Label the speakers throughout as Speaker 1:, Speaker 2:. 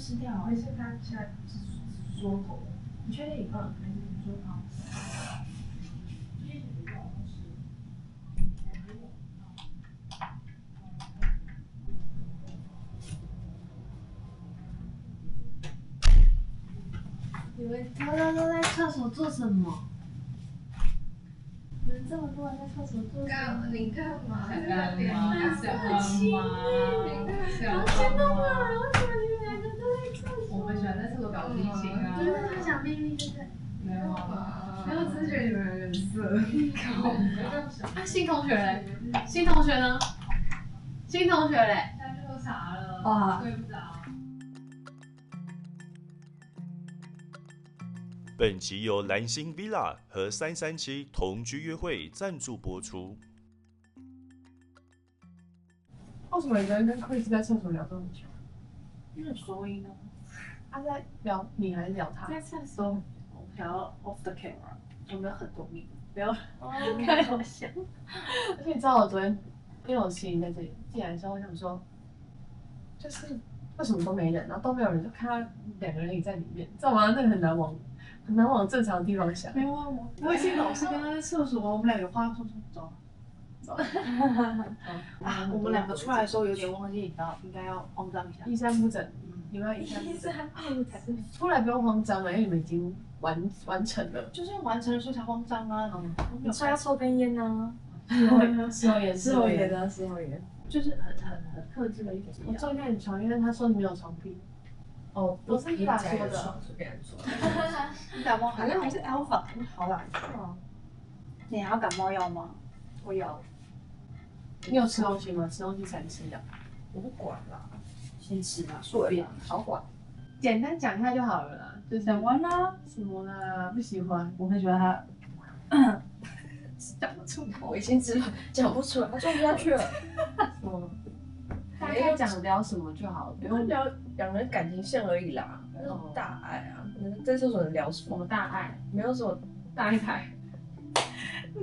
Speaker 1: 吃掉，而且它现在是缩头，你确定？还是你说好？你们都在厕所做什么？你们这么多人在厕所做什么？
Speaker 2: 你干嘛？
Speaker 3: 干嘛？
Speaker 1: 小花妈，
Speaker 2: 小
Speaker 1: 天哪！为什么你们两个都在厕所？
Speaker 3: 我们喜欢在厕所搞激情啊。
Speaker 1: 就是他想秘密，对不对？
Speaker 3: 没有啊，没有，只是觉得你们很色。
Speaker 1: 新同学嘞？新同学呢？新同学嘞？
Speaker 3: 现在去喝茶了，
Speaker 1: 哇
Speaker 3: 睡不着。
Speaker 4: 本集由蓝星 Villa 和337同居约会赞助播出。
Speaker 1: 为什么一个人跟 Chris 在厕所聊这么久？
Speaker 2: 因为收音呢？
Speaker 1: 他在聊你还是聊他？
Speaker 2: 在厕所，我想要 off the camera，有没有很多米？不要
Speaker 1: 开玩笑。而且你知道我昨天，因为我心里在这里进来的时候，我想说，就是为什么都没人，然后都没有人，就看到两个人也在里面，你知道吗？那个很难往正常的地方想。
Speaker 2: 没有啊，我已经老是跟他在厕所，我们俩有话要说，走。啊，我们两个出来的时候有点忘记，你知道，应该要慌张一下。
Speaker 1: 衣衫不整，你们要衣衫不整。出来不用慌张了，因为你们已经完成了。
Speaker 2: 就是完成了所以才慌张啊。
Speaker 5: 你说要抽根烟呢？
Speaker 1: 事后烟，
Speaker 5: 事后烟。
Speaker 2: 就是很克制的一种。
Speaker 1: 我照看你床，因为他说你没有床癖。
Speaker 5: 哦，
Speaker 1: 我是伊娃说的，
Speaker 5: 随便说。
Speaker 2: 你感冒
Speaker 5: 反正还是 alpha， 好啦。
Speaker 2: 你还要感冒药吗？
Speaker 5: 我有，
Speaker 1: 你有吃东西吗？吃东西才吃的。
Speaker 5: 我不管啦，先吃吧，顺便好管。
Speaker 1: 简单讲一下就好了啦，就是
Speaker 2: 讲完啦。
Speaker 1: 什么啦？不喜欢，
Speaker 2: 我很喜欢他。
Speaker 5: 讲不出口，我已经讲不出来，我说不下去了。
Speaker 1: 大概讲聊什么就好了，不用
Speaker 5: 聊两人感情线而已啦，没有大爱啊。在厕所能聊什
Speaker 1: 什么
Speaker 5: 么？
Speaker 1: 大爱，
Speaker 5: 没有什么
Speaker 1: 大一台，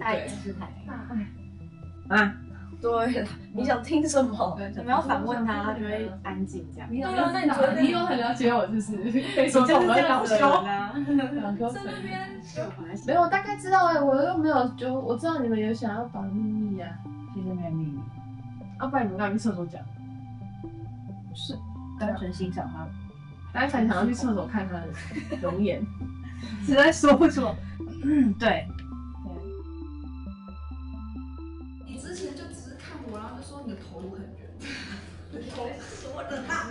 Speaker 5: 爱
Speaker 2: 是台。
Speaker 1: 大爱。
Speaker 5: 啊。对了，你想听什么？
Speaker 2: 你们要反问他，他就会安静这样。
Speaker 1: 你有
Speaker 5: 对啊那你昨天
Speaker 1: 你有很了解我，就是可以说这种人要羞
Speaker 2: 啊。
Speaker 1: 两颗粉。
Speaker 2: 在那边
Speaker 1: 没有，我大概知道我又没有就我知道你们有想要保秘密呀，
Speaker 2: 其实没有秘密，
Speaker 1: 不然你们刚才去厕所讲，
Speaker 2: 是单纯欣赏他。
Speaker 1: 大家想要去厕所看他的容颜，
Speaker 2: 实在说不出。对。
Speaker 5: 你之前就只是看我，然后就说你的头颅很圆。头说的大。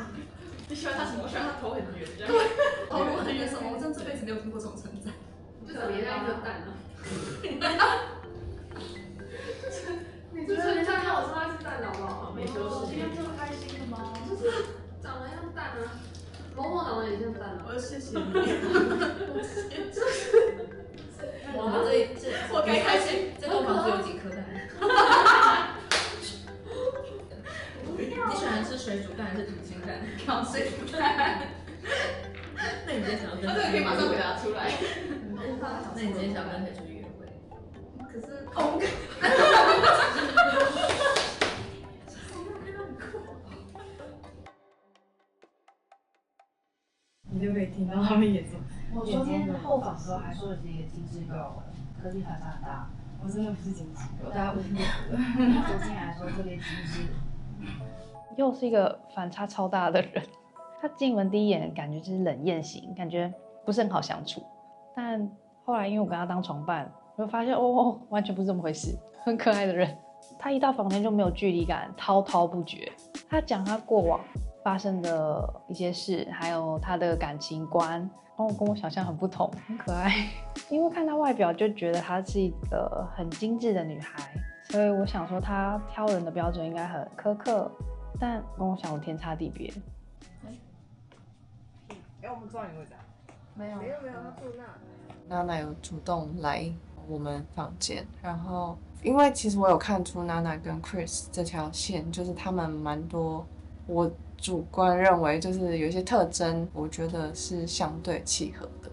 Speaker 5: 你喜欢他什么？我喜欢他头很圆，这样。头颅很圆什么？我真的这辈子没有听过这种称赞。
Speaker 1: 就是别在一个蛋啊。
Speaker 5: 你就是人家看我说他是蛋好不好？没羞耻。
Speaker 2: 今天这么开心的吗？
Speaker 5: 就是长得像蛋啊。
Speaker 1: 某某长得也像蛋啊。
Speaker 5: 我谢谢你。哇，我该开心。这栋房子有几颗蛋？你喜欢吃水煮蛋还是溏心蛋？看水煮蛋。那你今天想要跟？这个可以马上回答出来。那你今天想跟谁出去约会？可是我们
Speaker 2: 你就可以听到他们演奏。我昨天后访的时候还说的是一个精致狗，科技反差很大。我真的不是精致，大家误会了。走进来说特别精致。
Speaker 6: 又是一个反差超大的人。他进门第一眼感觉就是冷艳型，感觉不是很好相处。但后来因为我跟他当床伴，我就发现完全不是这么回事，很可爱的人。他一到房间就没有距离感，滔滔不绝。他讲他过往发生的一些事，还有他的感情观，跟我想象很不同，很可爱。因为看他外表就觉得她是一个很精致的女孩，所以我想说他挑人的标准应该很苛刻，但跟我想的天差地别。
Speaker 5: 我们坐你位置啊？
Speaker 1: 没有，
Speaker 5: 他住那。娜娜有主动来我们房间，然后因为其实我有看出娜娜跟 Chris 这条线，就是他们蛮多，我主观认为就是有一些特征，我觉得是相对契合的。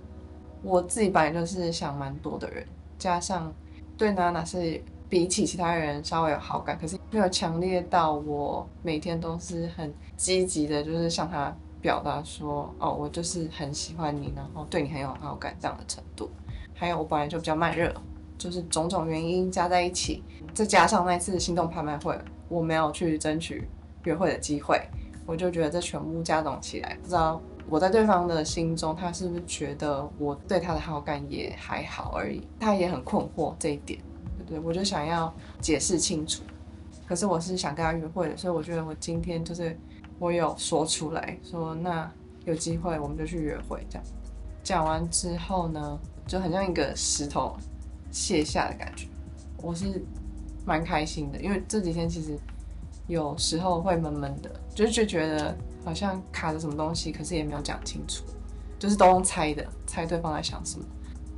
Speaker 5: 我自己本来就是想蛮多的人，加上对娜娜是比起其他人稍微有好感，可是没有强烈到我每天都是很积极的，就是向她表达说，哦，我就是很喜欢你，然后对你很有好感这样的程度。还有我本来就比较慢热，就是种种原因加在一起，再加上那次心动拍卖会，我没有去争取约会的机会，我就觉得这全部加总起来，不知道我在对方的心中，他是不是觉得我对他的好感也还好而已，他也很困惑这一点，对不对？我就想要解释清楚，可是我是想跟他约会的，所以我觉得我今天就是我有说出来说，那有机会我们就去约会这样。讲完之后呢，就很像一个石头卸下的感觉，我是蛮开心的，因为这几天其实有时候会闷闷的，就觉得好像卡着什么东西，可是也没有讲清楚，就是都用猜的，猜对方在想什么。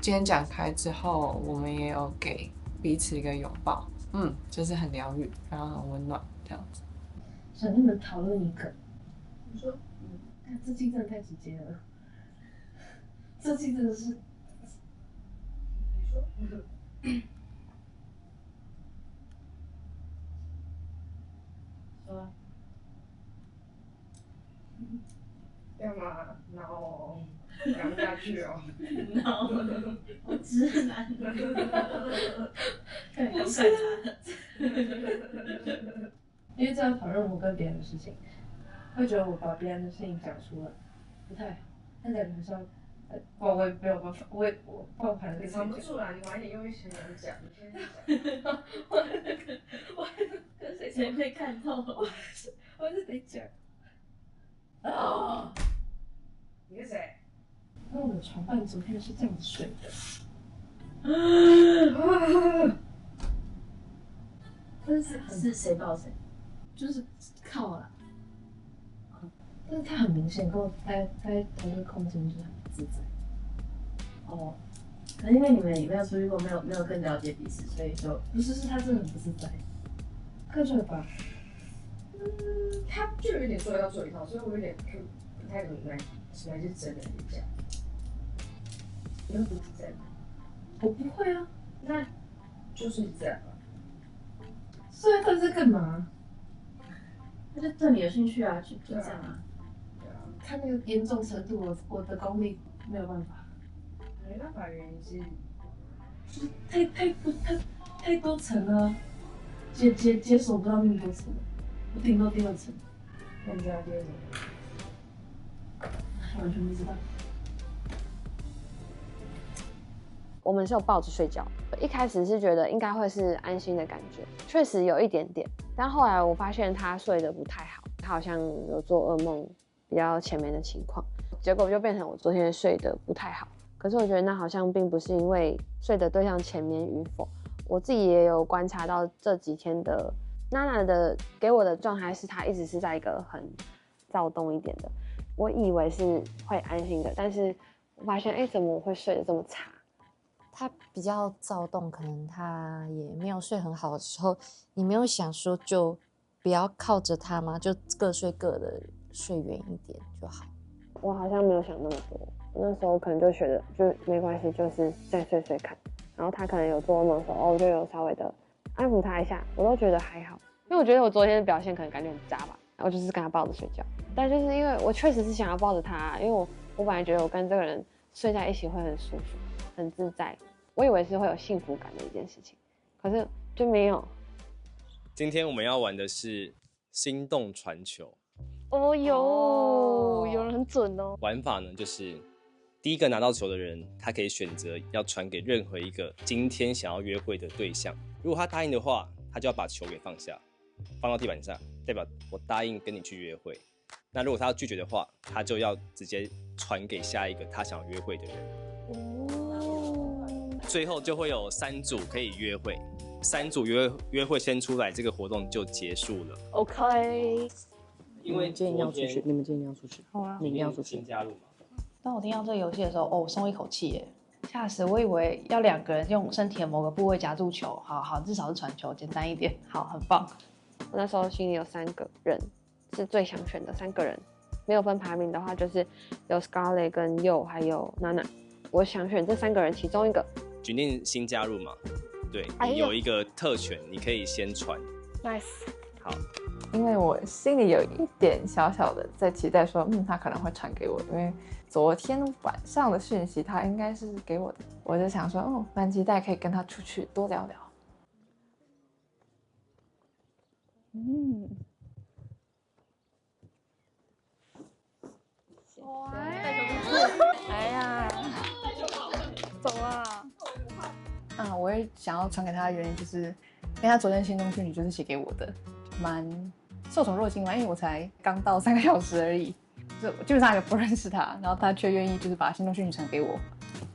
Speaker 5: 今天讲开之后，我们也有给彼此一个拥抱，就是很疗愈，然后很温暖这样子。
Speaker 1: 想跟你们讨论一个，我说，看这期真的太直接了，这期真的是，你说，说，干嘛？闹，讲不下去哦。
Speaker 2: 闹，好直男。看你都看他。
Speaker 1: 因为这样讨论我跟别人的事情，会觉得我把别人的事情讲出来不太好，但感觉好像，我也没有办法，我放盘的
Speaker 3: 藏不住啦，你晚一点用一些人讲，你现在讲。
Speaker 1: 我跟谁
Speaker 2: 谁被看透？
Speaker 1: 我还是得讲。
Speaker 3: 你是谁？
Speaker 1: 那我的床伴昨天是这样子睡的。但是
Speaker 2: 谁抱谁？
Speaker 1: 就是靠了，但是他很明显跟我待同一个空间，就是很不自在。
Speaker 2: 哦，可能因为你们也没有出去过，没有更了解彼此，所以就
Speaker 1: 不是他真的很不自在，看出来吧？
Speaker 3: 他就有点说要做一套，所以我有点不太明白什么是真的是假的。你会不自在吗？
Speaker 1: 我不会啊，
Speaker 3: 那就是这样啊。
Speaker 1: 所以他在干嘛？
Speaker 2: 他就对你有兴趣啊，就这样啊。
Speaker 3: 对啊，
Speaker 1: 他那个严重程度，我的功力没有办法，
Speaker 3: 没办法，原因是
Speaker 1: 太多层了，解锁不到那么多层，我顶多第二层，
Speaker 3: 那你知道第二种？
Speaker 1: 完全不知道。
Speaker 7: 我们是有抱着睡觉，一开始是觉得应该会是安心的感觉，确实有一点点，但后来我发现他睡得不太好，他好像有做噩梦比较前面的情况，结果就变成我昨天睡得不太好。可是我觉得那好像并不是因为睡的对象前面与否，我自己也有观察到这几天的娜娜的给我的状态是她一直是在一个很躁动一点的，我以为是会安心的，但是我发现怎么我会睡得这么差。
Speaker 8: 他比较躁动，可能他也没有睡很好的时候，你没有想说就不要靠着他吗？就各睡各的，睡远一点就好。
Speaker 7: 我好像没有想那么多，那时候可能就觉得就没关系，就是再睡睡看。然后他可能有做噩梦的时候，我就有稍微的安抚他一下，我都觉得还好，因为我觉得我昨天的表现可能感觉很渣吧，我就是跟他抱着睡觉。但就是因为我确实是想要抱着他，因为我本来觉得我跟这个人睡在一起会很舒服、很自在。我以为是会有幸福感的一件事情，可是就没有。
Speaker 9: 今天我们要玩的是心动传球。
Speaker 7: 哦哟，有人很准哦。
Speaker 9: 玩法呢，就是第一个拿到球的人，他可以选择要传给任何一个今天想要约会的对象。如果他答应的话，他就要把球给放下，放到地板上，代表我答应跟你去约会。那如果他要拒绝的话，他就要直接传给下一个他想要约会的人。最后就会有3组可以约会，3组约会先出来，这个活动就结束了。
Speaker 7: OK。
Speaker 9: 因为
Speaker 10: 今天要出去，你们今天要出去，
Speaker 7: 好啊，
Speaker 10: 你们要出去。
Speaker 9: 新加入嘛？
Speaker 6: 当我听到这个游戏的时候，我松一口气耶，吓死！我以为要2个人用身体的某个部位夹住球，好，至少是传球，简单一点，好，很棒。
Speaker 7: 我那时候心里有3个人是最想选的3个人，没有分排名的话，就是有 Scarlett 跟 Yo 还有 Nana， 我想选这3个人其中一个。
Speaker 9: 举例新加入嘛，对，你有一个特权，你可以先传。
Speaker 7: Nice。
Speaker 9: 好，
Speaker 11: 因为我心里有一点小小的在期待说，他可能会传给我，因为昨天晚上的讯息他应该是给我的，我就想说，蛮期待可以跟他出去多聊聊。
Speaker 6: 哎呀，走啊！
Speaker 11: 我会想要传给他的原因就是，因为他昨天心动讯息就是写给我的，蛮受宠若惊嘛，因为我才刚到3个小时而已，就基本上也不认识他，然后他却愿意就是把心动讯息传给我，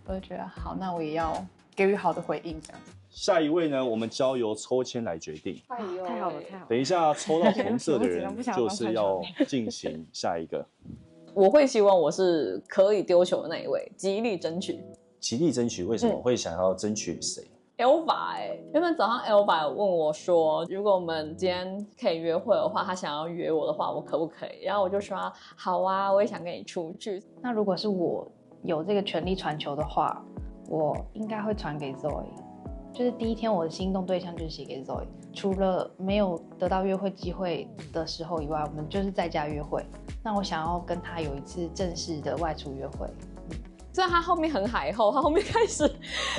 Speaker 11: 我就觉得好，那我也要给予好的回应这样子。
Speaker 4: 下一位呢，我们交由抽签来决定。
Speaker 8: 太好了，太好了！
Speaker 4: 等一下抽到红色的人就是要进行下一个。
Speaker 12: 我会希望我是可以丢球的那一位，极力争取。
Speaker 4: 极力争取，为什么会想要争取谁
Speaker 12: ？Elva 原本早上 Elva 问我说，如果我们今天可以约会的话，他想要约我的话，我可不可以？然后我就说好啊，我也想跟你出去。
Speaker 6: 那如果是我有这个权利传球的话，我应该会传给 Zoe。就是第一天我的心动对象就是写给 Zoe， 除了没有得到约会机会的时候以外，我们就是在家约会。那我想要跟他有一次正式的外出约会。
Speaker 12: 虽然他后面很海后，他后面开始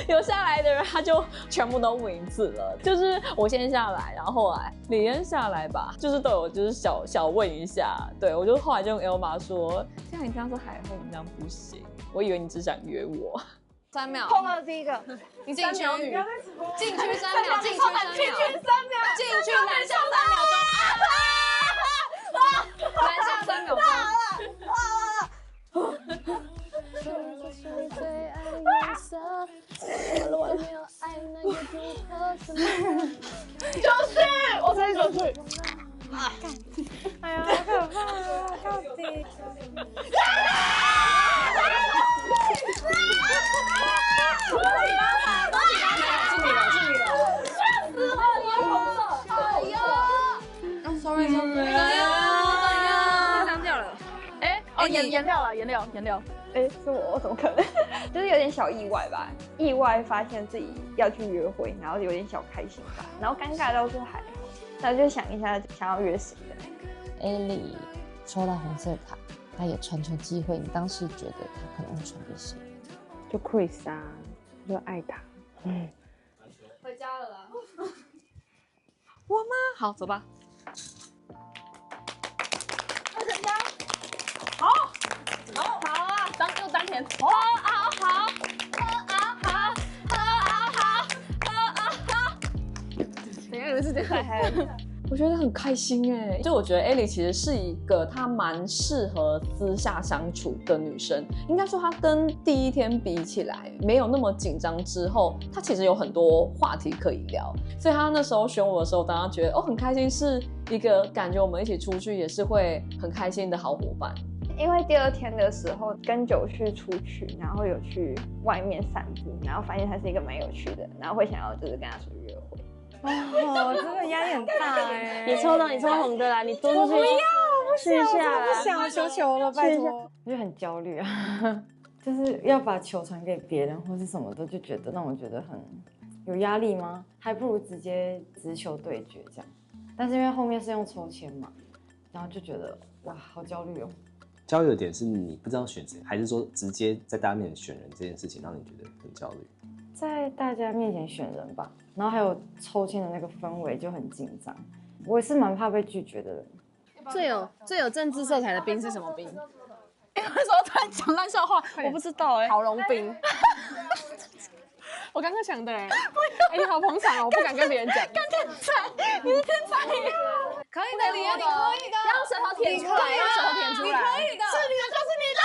Speaker 12: 有下来的人，他就全部都问一次了。就是我先下来，然后后来李嫣下来吧，就是都有就是小问一下。对，我就后来就跟 Elma 说，这样你这样是海后，你这样不行。我以为你只想约我。
Speaker 7: 3秒，
Speaker 8: 碰到第一个，
Speaker 7: 你进去3秒，进去3秒，
Speaker 8: 进去3秒，
Speaker 7: 进去南向3秒钟，南向3秒钟。
Speaker 8: 就是我这一首是，
Speaker 6: 哎呀，好可怕啊！到底。
Speaker 8: Sorry，
Speaker 7: 伤掉了。
Speaker 13: 颜料。是我怎么可能？就是有点小意外吧，意外发现自己要去约会，然后有点小开心吧，然后尴尬倒是还好，然后就想一下想要约谁的。
Speaker 8: Ellie 抽到红色卡，他有传球机会，你当时觉得他可能会传给谁？
Speaker 13: 就 Chris 啊，就爱他。
Speaker 7: 回家了啦。
Speaker 12: 我吗？好，走吧。
Speaker 13: 好啊，当前。
Speaker 7: 好。
Speaker 12: 等一下，有是这样。我觉得很开心哎，就我觉得 Ellie 其实是一个她蛮适合私下相处的女生。应该说她跟第一天比起来，没有那么紧张之后，她其实有很多话题可以聊。所以她那时候选我的时候，当然觉得很开心，是一个感觉我们一起出去也是会很开心的好伙伴。
Speaker 13: 因为第2天的时候跟九旭出去，然后有去外面散步，然后发现他是一个蛮有趣的，然后会想要就是跟他出去约会。
Speaker 6: 真的压力很大哎！
Speaker 7: 你抽红的啦，你多出去试一下啦。
Speaker 6: 不想求求了，拜托。
Speaker 11: 我就很焦虑啊，就是要把球传给别人或是什么的，就觉得让我觉得很有压力吗？还不如直接直球对决这样。但是因为后面是用抽签嘛，然后就觉得哇，好焦虑哦。
Speaker 9: 焦虑的点是你不知道选谁，还是说直接在大家面前选人这件事情让你觉得很焦虑？
Speaker 11: 在大家面前选人吧，然后还有抽签的那个氛围就很紧张。我也是蛮怕被拒绝的人。
Speaker 7: 最有政治色彩的兵是什么兵？
Speaker 13: 为什么突然讲烂笑话？我不知道哎。
Speaker 7: 郝龙斌。
Speaker 13: 我刚刚想的哎，你好捧场哦，我不敢跟别人讲。干天才，你是天才。
Speaker 7: 可以的，李嫣，你可以的。让舌头舔出来，让舌头舔出来。你可以的，是你的就是你的。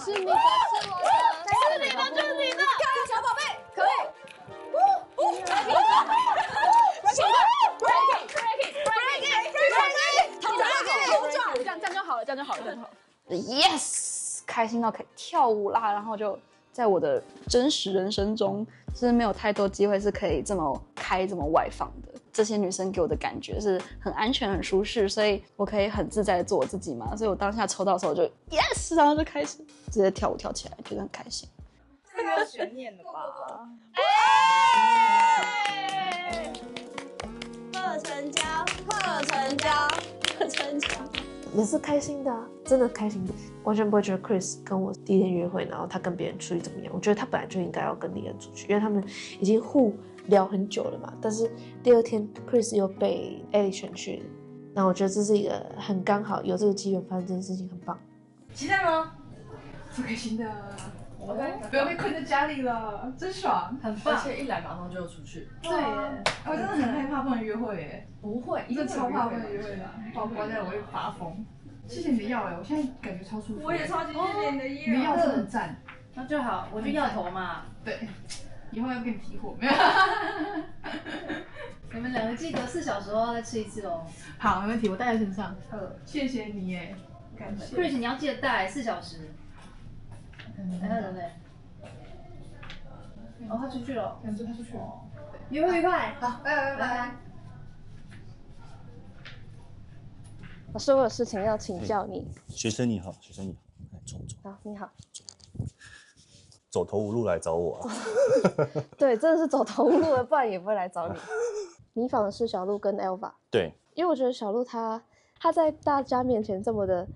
Speaker 7: 是你的，是我的，是你的就是你的。小宝贝，可以。
Speaker 13: 这样就好了。Yes， 开心到可以跳舞啦，然后就在我的真实人生中，就是没有太多机会是可以这么开、这么外放的。这些女生给我的感觉是很安全、很舒适，所以我可以很自在的做我自己嘛。所以我当下抽到的时候就 yes， 然后就开始直接跳舞跳起来，觉得很开心。
Speaker 6: 太有悬念了吧？
Speaker 7: 贺成交，贺成交，贺成交，也是开心的啊，真的开心的，完全不会觉得 Chris 跟我第一天约会，然后他跟别人出去怎么样？我觉得他本来就应该要跟李恩出去，因为他们已经互聊很久了嘛。但是第二天 Chris 又被 Ellie 选去，那我觉得这是一个很刚好有这个机缘发生这件事情，很棒。
Speaker 3: 期待吗？
Speaker 11: 超开心的。不要被困在家里了，真爽，很棒。
Speaker 3: 而且一来马上就出去。
Speaker 11: 对耶，我真的很害怕不能约会耶。
Speaker 3: 不会，
Speaker 11: 真的超怕不能约会的，把我关在我会发疯。谢谢你的药哎，我现在感觉超舒服。
Speaker 3: 我也超级谢谢你的药。
Speaker 11: 你的药真的很赞。
Speaker 3: 那就好，我就药头嘛。
Speaker 11: 对，以后要跟你提货没有？
Speaker 3: 你们两个记得4小时后再吃一次哦。
Speaker 11: 好，没问题，我带在身上。谢谢你耶，感谢。
Speaker 3: Chris， 你要记得带4小时。他人呢？哦，他出去了。
Speaker 11: 他出去了。
Speaker 3: 约会愉快。
Speaker 11: 好，拜拜。
Speaker 7: 老师，我有事情要请教你。
Speaker 4: 学生你好，学生你好，来坐。
Speaker 7: 好，你好。
Speaker 4: 走投无路来找我啊？
Speaker 7: 对，真的是走投无路了，不然也不会来找你。你访的是小鹿跟 Elva。
Speaker 4: 对。
Speaker 7: 因为我觉得小鹿他在大家面前这么的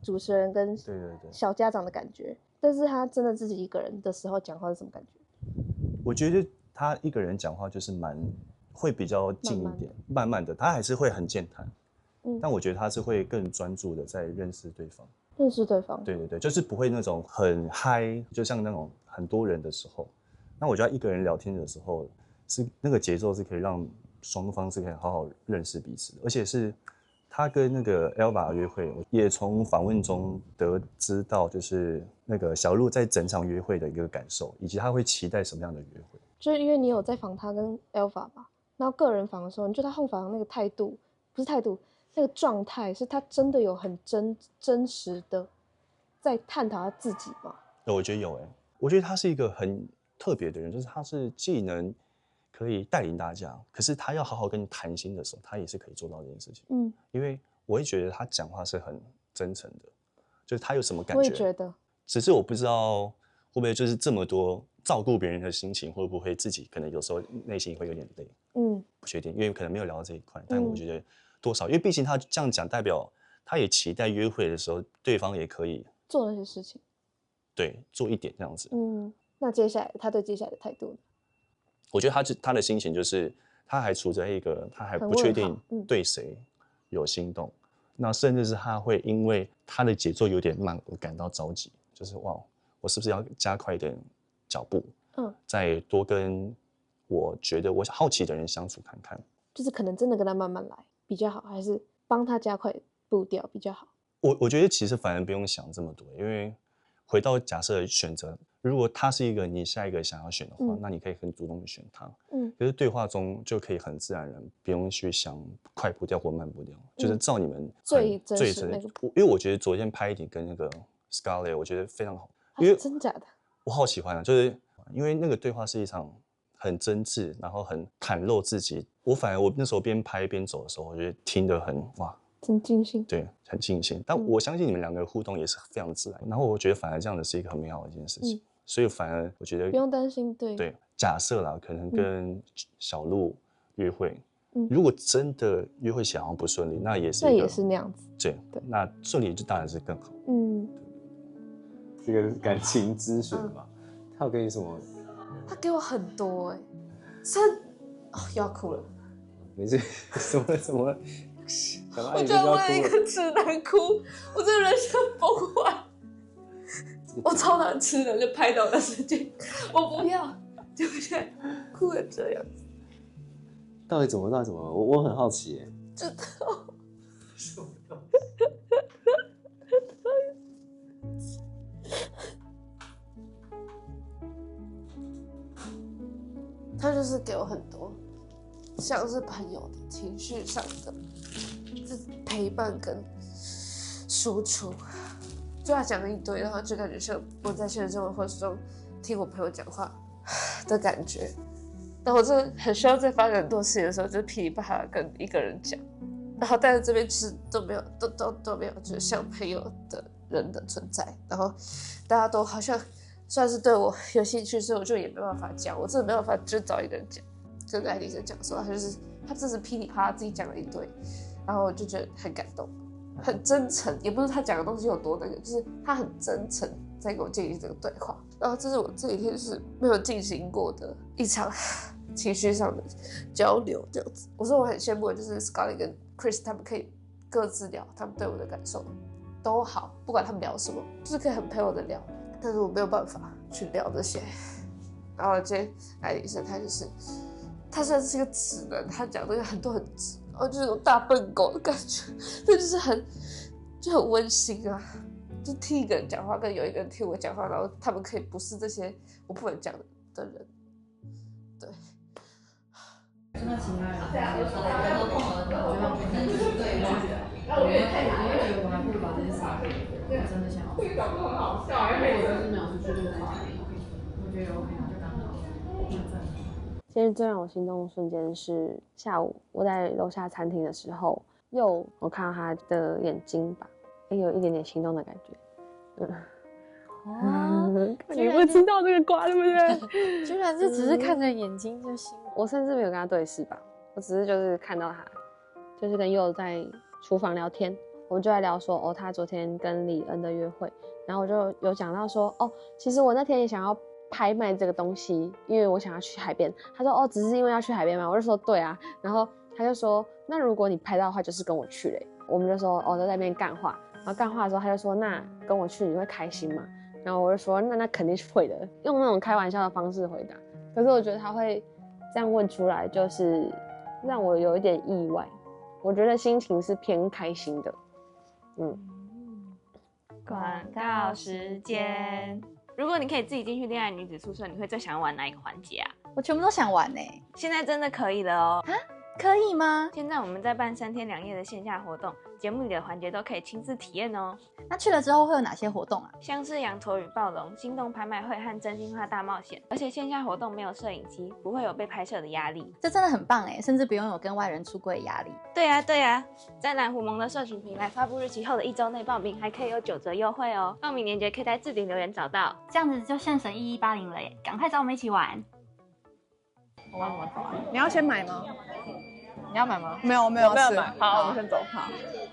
Speaker 7: 主持人跟小家长的感觉，但是他真的自己一个人的时候讲话是什么感觉？
Speaker 4: 我觉得他一个人讲话就是会比较静一点，慢慢的，他还是会很健谈，但我觉得他是会更专注的在认识对方。
Speaker 7: 认识对方，
Speaker 4: 对，就是不会那种很嗨，就像那种很多人的时候。那我觉得一个人聊天的时候，是那个节奏是可以让双方是可以好好认识彼此的，而且是他跟那个 Elva 约会，也从访问中得知到，就是那个小鹿在整场约会的一个感受，以及他会期待什么样的约会。
Speaker 7: 就是因为你有在访他跟 Elva 嘛，然后个人访的时候，你觉得他后访的那个态度，不是态度，那个状态，是他真的有很真实的在探讨他自己吗？
Speaker 4: 我觉得有我觉得他是一个很特别的人，就是他是既能可以带领大家，可是他要好好跟你谈心的时候，他也是可以做到这件事情。因为我会觉得他讲话是很真诚的，就是他有什么感觉，
Speaker 7: 我也觉得，
Speaker 4: 只是我不知道会不会就是这么多照顾别人的心情，会不会自己可能有时候内心会有点累，不确定，因为可能没有聊到这一块，但我觉得多少，因为毕竟他这样讲，代表他也期待约会的时候，对方也可以
Speaker 7: 做那些事情，
Speaker 4: 对，做一点这样子。
Speaker 7: 那接下来他对接下来的态度呢？
Speaker 4: 我觉得他的心情就是他还处在一个他还不确定对谁有心动，那甚至是他会因为他的节奏有点慢而感到着急，就是哇，我是不是要加快一点脚步，再多跟我觉得我好奇的人相处看看，
Speaker 7: 就是可能真的跟他慢慢来比较好，还是帮他加快步调比较好？
Speaker 4: 我觉得其实反而不用想这么多，因为回到假设选择，如果他是一个你下一个想要选的话，那你可以很主动的选他。可是对话中就可以很自然而然，不用去想快步调或慢步调，就是照你们
Speaker 7: 最真实那个。
Speaker 4: 因为我觉得昨天拍一点跟那个 Scarlett， 我觉得非常好，因为
Speaker 7: 真假的，
Speaker 4: 我好喜欢啊，就是因为那个对话是一场很真挚，然后很袒露自己。我那时候边拍边走的时候，我觉得听得很哇。
Speaker 7: 很尽兴，
Speaker 4: 对，很尽兴。但我相信你们两个互动也是非常自然。然后我觉得反而这样的是一个很美好的一件事情，所以反而我觉得
Speaker 7: 不用担心。
Speaker 4: 对，假设啦，可能跟小鹿约会，如果真的约会起来好像不顺利，那也是
Speaker 7: 那样子。
Speaker 4: 对，那顺利就当然是更好。
Speaker 14: 这个感情咨询嘛，他有给你什么？
Speaker 7: 他给我很多又要哭了。
Speaker 14: 没事，什么？
Speaker 7: 我居然为了一个直男哭，我这人生崩坏。我超难吃的，就拍到那瞬间，我不要，就现在哭成这样子。
Speaker 14: 到底怎么？我很好奇耶。
Speaker 7: 知道。他就是给我很多，像是朋友的情绪上的陪伴跟输出，就他讲了一堆，然后就感觉像我在现实生活中听我朋友讲话的感觉。但我真的很需要在发生很多事情的时候，就是噼里啪啦跟一个人讲，然后但是这边其实都没有，就是像朋友的人的存在，然后大家都好像算是对我有兴趣，所以我就也没办法讲，我真的没办法就找一个人讲。跟艾迪生讲说，他就是
Speaker 5: 他真是噼里啪啦自己讲了一堆，然后我就觉得很感动，很真诚，也不是他讲的东西有多那个，就是他很真诚在跟我建立这个对话。然后这是我这几天是没有进行过的一场情绪上的交流，这样子。我说我很羡慕的就是 Scarlett 跟 Chris 他们可以各自聊他们对我的感受都好，不管他们聊什么，就是可以很陪我的聊，但是我没有办法去聊这些。然后今天艾莉森他虽然是个直男，他讲这个很多很直，然后就是有大笨狗的感觉，但就是很温馨啊，就听一个人讲话跟有一个人听我讲话，然后他们可以不是这些我不能讲的人，对。
Speaker 2: 真的其他人，有时候我碰了，我觉得我会觉得我还不如把这些事情，我真的想要，如果就是没有出去就在家里，我觉得 OK 就刚好。
Speaker 7: 其实最让我心动的瞬间是下午我在楼下餐厅的时候，我看到他的眼睛吧，有一点点心动的感觉。你不知道这个瓜对不对？
Speaker 8: 居然是只是看着眼睛就心动。
Speaker 7: 我甚至没有跟他对视吧，我只是就是看到他，就是跟佑在厨房聊天，我们就在聊说他昨天跟李恩的约会，然后我就有讲到说其实我那天也想要拍卖这个东西，因为我想要去海边。他说只是因为要去海边吗？我就说对啊，然后他就说那如果你拍到的话，就是跟我去嘞。我们就说都在那边干话，然后干话的时候他就说那跟我去你会开心吗？然后我就说那肯定是会的，用那种开玩笑的方式回答。可是我觉得他会这样问出来，就是让我有一点意外。我觉得心情是偏开心的。
Speaker 15: 广告时间。如果你可以自己进去恋爱女子宿舍，你会最想要玩哪一个环节啊？
Speaker 13: 我全部都想玩
Speaker 15: 现在真的可以了哦。
Speaker 13: 可以吗？
Speaker 15: 现在我们在办3天2夜的线下活动，节目里的环节都可以亲自体验哦。
Speaker 13: 那去了之后会有哪些活动啊？
Speaker 15: 像是羊驼与暴龙、心动拍卖会和真心话大冒险，而且线下活动没有摄影机，不会有被拍摄的压力。
Speaker 13: 这真的很棒甚至不用有跟外人出柜的压力。
Speaker 15: 对啊，在蓝狐盟的社群平台发布日期后的1周内报名，还可以有9折优惠哦。报名链接可以在置顶留言找到。
Speaker 13: 这样子就现省1180了耶！赶快找我们一起玩。
Speaker 11: 我玩怎么走啊？你要先买吗？
Speaker 6: 你要买吗？
Speaker 11: 没有买。
Speaker 6: 好，我们先走。好，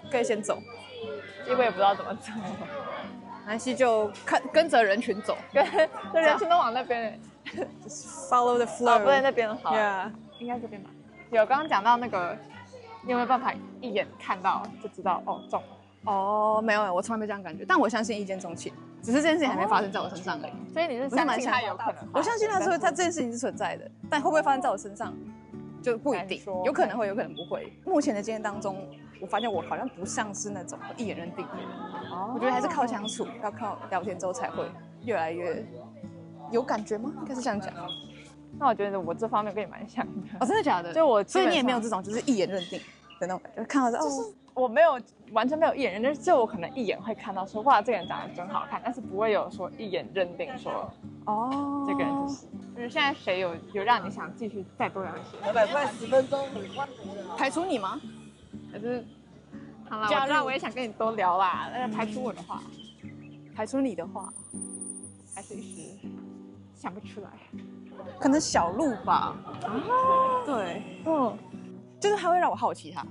Speaker 11: 可以先走，
Speaker 6: 因为我也不知道怎么走。
Speaker 11: 没关系，就跟着人群走，
Speaker 6: 跟人群都往那边
Speaker 11: ，just follow the flow。
Speaker 6: 不在那边好。
Speaker 11: Yeah，
Speaker 6: 应该这边吧。有刚刚讲到那个，你有没有办法一眼看到就知道中了？
Speaker 11: 没有，我从来没这样感觉，但我相信一见钟情，只是这件事情还没发生在我身上而已。
Speaker 6: 所以你是相信它有可能？
Speaker 11: 我相信他说他这件事情是存在的，但会不会发生在我身上？就不一定，有可能会，有可能不会。目前的经验当中，我发现我好像不像是那种一眼认定的人。我觉得还是靠相处，要靠聊天之后才会越来越有感觉吗？应该是这样讲。
Speaker 6: 那我觉得我这方面跟你蛮像的。
Speaker 11: 真的假的？所以你也没有这种就是一眼认定的那种感觉，看到
Speaker 6: 就是我没有完全没有一眼认定，就我可能一眼会看到说哇这个人长得真好看，但是不会有说一眼认定说这个人就是现在谁有让你想继续再多聊一些
Speaker 11: ？200块10分钟，排除你吗？
Speaker 6: 可是好啦，假如我也想跟你多聊啦，但是排除我的话，
Speaker 11: 排除你的话，
Speaker 6: 还是一时想不出来。
Speaker 11: 可能小鹿吧。对，就是他会让我好奇他。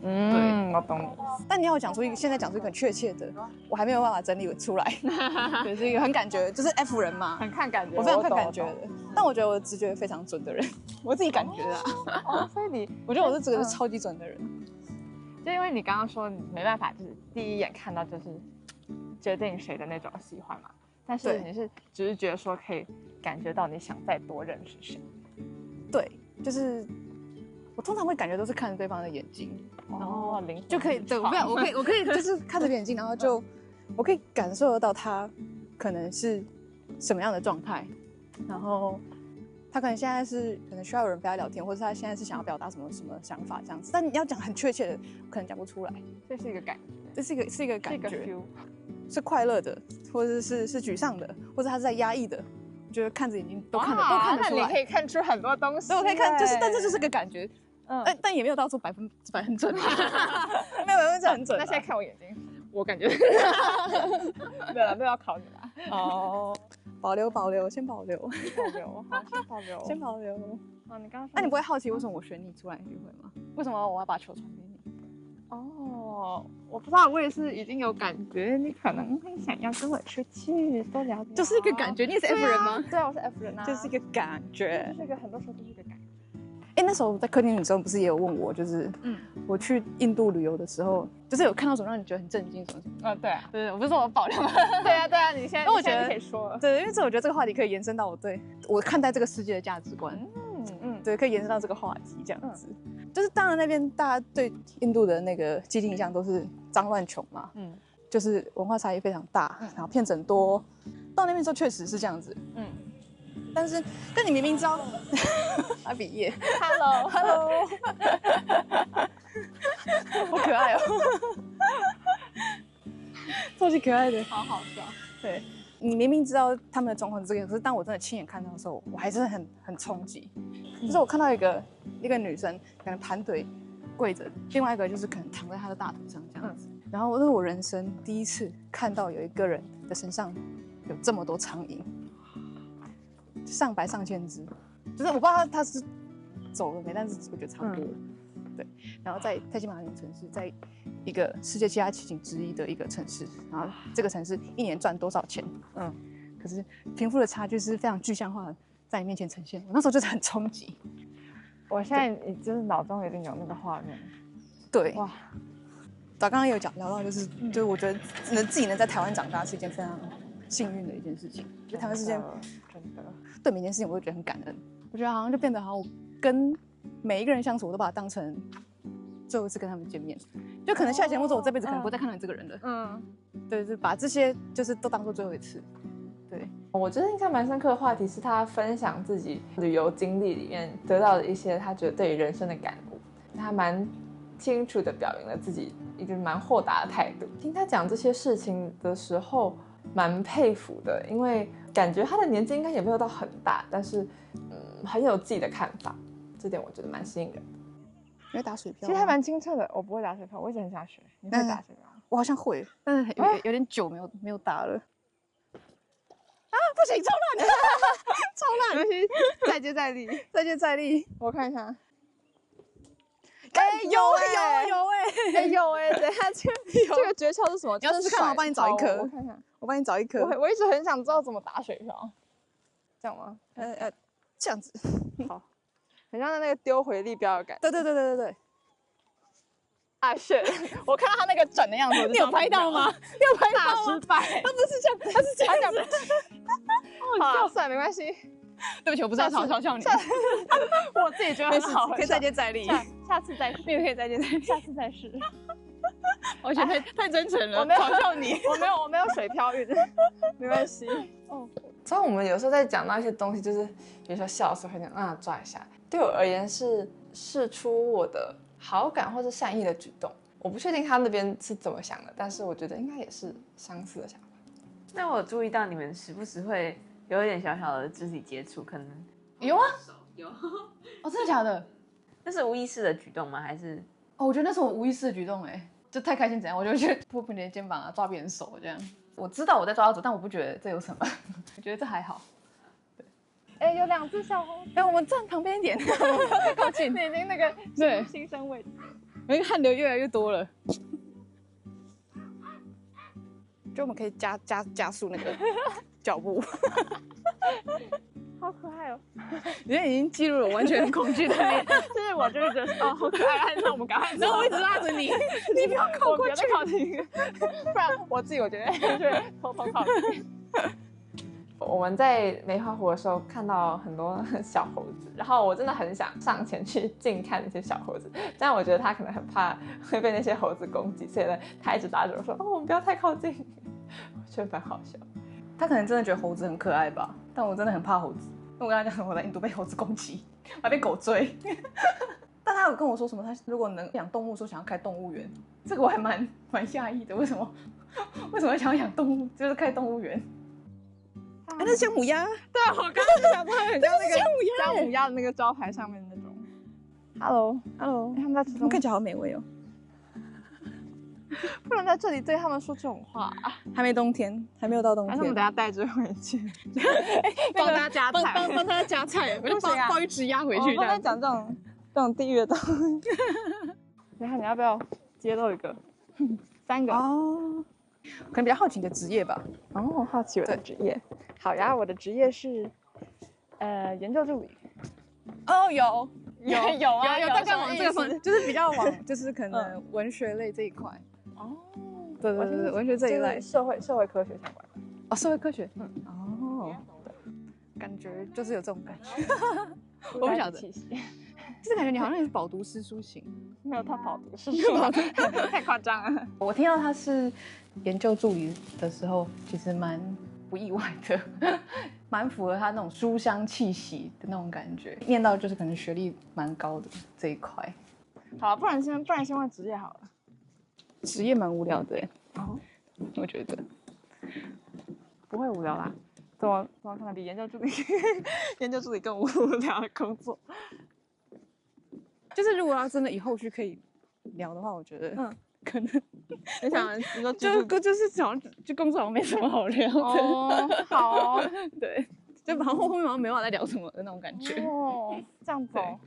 Speaker 6: 对，我懂你。
Speaker 11: 但你要讲出一个，现在讲出一个很确切的，我还没有办法整理出来。对，是一个很感觉，就是 F 人嘛，
Speaker 6: 很看感觉，
Speaker 11: 我非常看感觉的。但我觉得我的直觉非常准的人，我自己感觉啊。
Speaker 6: 所以
Speaker 11: 我觉得我是这个是超级准的人。
Speaker 6: 就因为你刚刚说你没办法，就是第一眼看到就是决定谁的那种喜欢嘛，但是你是只是觉得说可以感觉到你想再多认识谁。
Speaker 11: 对，就是我通常会感觉都是看着对方的眼睛。就可以，对，我可以就是看着眼睛，然后就我可以感受得到他可能是什么样的状态，然后他可能现在是可能需要有人陪他聊天，或者他现在是想要表达什么想法这样子，但你要讲很确切的，可能讲不出来。
Speaker 6: 这是一个感觉，
Speaker 11: 这是一个感觉，是快乐的，或者是沮丧的，或者他是在压抑的。我觉得看着眼睛都看得出来。
Speaker 6: 那你可以看出很多东西。
Speaker 11: 对，我可以看，但这就是个感觉。但也没有到说100%准，没有100%很准。
Speaker 6: 那现在看我眼睛，我感觉没有要考你啦。
Speaker 11: 保留，先保留，
Speaker 2: 保留，好，先保留，
Speaker 11: 先保留。
Speaker 2: 啊，你刚刚说，
Speaker 11: 那你不会好奇为什么我选你出来约会吗？为什么我要把球传给你？
Speaker 2: 哦，我不知道，我也是已经有感觉，你可能会想要跟我出去多聊聊，
Speaker 11: 就是一个感觉。你也是 F 人吗？
Speaker 2: 对啊，我是 F 人啊，
Speaker 11: 就是一个感觉，
Speaker 2: 就是一个很多时候都是一个感觉。
Speaker 11: 哎，那时候在客厅的时候，不是也有问我，就是我去印度旅游的时候，就是有看到什么让你觉得很震惊什么什么？
Speaker 2: 对啊，
Speaker 11: 对，我不是说我保留吗？
Speaker 2: 对啊，你现在，
Speaker 11: 那我觉得
Speaker 2: 可以说了，
Speaker 11: 对，因为我觉得这个话题可以延伸到我对我看待这个世界的价值观，对，可以延伸到这个话题这样子。就是当然那边大家对印度的那个既定印象都是脏乱穷嘛，就是文化差异非常大，然后骗子很多。到那边之后确实是这样子，但你明明知道，阿比耶
Speaker 2: ，Hello，
Speaker 11: 好可爱哦，超级可爱的，
Speaker 2: 好好笑。
Speaker 11: 对，你明明知道他们的状况是这个，可是当我真的亲眼看到的时候，我还是很冲击。就是我看到一个女生可能盘腿跪着，另外一个就是可能躺在她的大腿上这样子。然后这是我人生第一次看到有一个人的身上有这么多苍蝇。上百上千只，就是我不知道他是走了没，但是我觉得差不多。对，然后在泰姬玛哈城市，在一个世界7大奇景之一的一个城市，然后这个城市一年赚多少钱？可是贫富的差距是非常具象化的在你面前呈现。我那时候就是很冲击。
Speaker 2: 我现在就是脑中已经有那个画面。
Speaker 11: 对，哇，刚刚有聊到，就是我觉得自己能在台湾长大是一件非常幸运的一件事情。就台湾是件
Speaker 2: 真的。
Speaker 11: 对每件事情我都觉得很感恩，我觉得好像就变得好，我跟每一个人相处，我都把它当成最后一次跟他们见面，就可能下节目之后，我这辈子可能不会再看到你这个人了。对，就把这些就是都当做最后一次。对，
Speaker 12: 我觉得印象蛮深刻的话题是他分享自己旅游经历里面得到的一些他觉得对于人生的感悟，他蛮清楚的表明了自己一个蛮豁达的态度。听他讲这些事情的时候，蛮佩服的，因为感觉他的年纪应该也没有到很大，但是很有自己的看法，这点我觉得蛮吸引人的。
Speaker 11: 你会打水漂？
Speaker 2: 其实还蛮清澈的。我不会打水漂，我一直很想学。你会打水漂？
Speaker 11: 我好像会，但是有点久没有打了。啊，不行，超烂，超烂！
Speaker 2: 没关系，再接再厉，
Speaker 11: 再接再厉。
Speaker 2: 我看一下。
Speaker 11: 有哎，等一下
Speaker 2: 这个诀窍是什么？
Speaker 11: 你要试看吗？我帮你找一颗，
Speaker 2: 我看看，
Speaker 11: 我帮你找一颗。
Speaker 2: 我一直很想知道怎么打水漂，这样吗？
Speaker 11: 这样子，
Speaker 2: 好，很像那个丢回力标的感觉。
Speaker 11: 对。
Speaker 2: 啊，shit！我看到他那个转的样子，
Speaker 11: 你有拍到吗？你有拍到吗？
Speaker 2: 失败，
Speaker 11: 他不是这样，他是这样子。
Speaker 2: 好，算了，没关系。
Speaker 11: 对不起，我不是要嘲笑你。
Speaker 2: 我自己觉得很好，
Speaker 11: 可以再接再厉。
Speaker 2: 下次再试，
Speaker 11: 你也可以再接再厉，
Speaker 2: 下次再试。
Speaker 11: 我觉得太真诚了，
Speaker 2: 我没有
Speaker 11: 嘲笑你。
Speaker 2: 我没有水漂运，没关系。
Speaker 12: 所以我们有时候在讲到一些东西，就是比如说笑的时候会抓一下。对我而言是释出我的好感或是善意的举动。我不确定他那边是怎么想的，但是我觉得应该也是相似的想法。
Speaker 16: 那我有注意到你们时不时会有一点小小的肢体接触，可能
Speaker 11: 有啊，
Speaker 16: 有。
Speaker 11: 哦，真的假的？
Speaker 16: 那是无意识的举动吗？还是？
Speaker 11: 哦，我觉得那是我无意识的举动，就太开心怎样，我就去扑别人的肩膀啊，抓别人手这样。我知道我在抓他手，但我不觉得这有什么，我觉得这还好。
Speaker 2: 对，有2只小猴。
Speaker 11: 我们站旁边一点，不要太靠近。
Speaker 2: 你已经那个新生位置，
Speaker 11: 因为汗流越来越多了。就我们可以加速那个脚步。
Speaker 2: 好可爱哦！
Speaker 11: 你现在已经记录了完全很恐惧的脸，
Speaker 2: 就是我就是觉得好可爱，那我们赶快走。
Speaker 11: 然后我一直拉着你，你不要靠过去，
Speaker 2: 不要靠近，不然我自己我觉得就会偷偷靠近。
Speaker 12: 我们在梅花湖的时候看到很多小猴子，然后我真的很想上前去近看那些小猴子，但我觉得他可能很怕会被那些猴子攻击，所以呢，他一直拉着我说：“我们不要太靠近。”我觉得蛮好笑。
Speaker 11: 他可能真的觉得猴子很可爱吧，但我真的很怕猴子。我跟他讲，我在印度被猴子攻击，我还被狗追。但他有跟我说什么？他如果能养动物，说想要开动物园，这个我还蛮讶异的。为什么想要养动物，就是开动物园？那是姜母鸭。
Speaker 2: 对啊，我刚刚就想到很像那个姜母鸭的那个招牌上面的那种。Hello，
Speaker 11: 他们在吃东西，看起来好美味哦。不能在这里对他们说这种话啊！还没冬天，还没有到冬天。
Speaker 16: 还是我们等下带着回去，
Speaker 11: 帮
Speaker 16: 他加菜，
Speaker 11: 帮他加菜，我就抱一只鸭回去。
Speaker 16: 帮他讲这种地狱的东西。你看你要不要揭露一个？3个
Speaker 11: 哦，可能比较好奇你的职业吧。
Speaker 16: 哦，好奇我的职业。好呀，我的职业是研究助理。
Speaker 11: 哦，有
Speaker 16: 啊，
Speaker 11: 大概往这个方，就是比较往就是可能文学类这一块。哦，对，文学这一类，
Speaker 16: 社会科学相关的。
Speaker 11: 哦，社会科学。哦，感觉就是有这种感觉。我不晓得，就是感觉你好像也是饱读诗书型。
Speaker 16: 没有他饱读诗书，太夸张了。
Speaker 11: 我听到他是研究助理的时候，其实蛮不意外的，蛮符合他那种书香气息的那种感觉。念到就是可能学历蛮高的这一块。
Speaker 16: 好，不然先问职业好了。
Speaker 11: 职业蛮无聊的哦，我觉得
Speaker 16: 不会无聊啦。怎么看到比研究助理更无聊的工作？
Speaker 11: 就是如果要真的以后续可以聊的话，我觉得可能
Speaker 16: 你说
Speaker 11: 就是想就工作好像没什么好聊的。
Speaker 16: 哦，好哦，
Speaker 11: 对，就好像后面好像没办法再聊什么的那种感觉。
Speaker 16: 哦，这样子哦，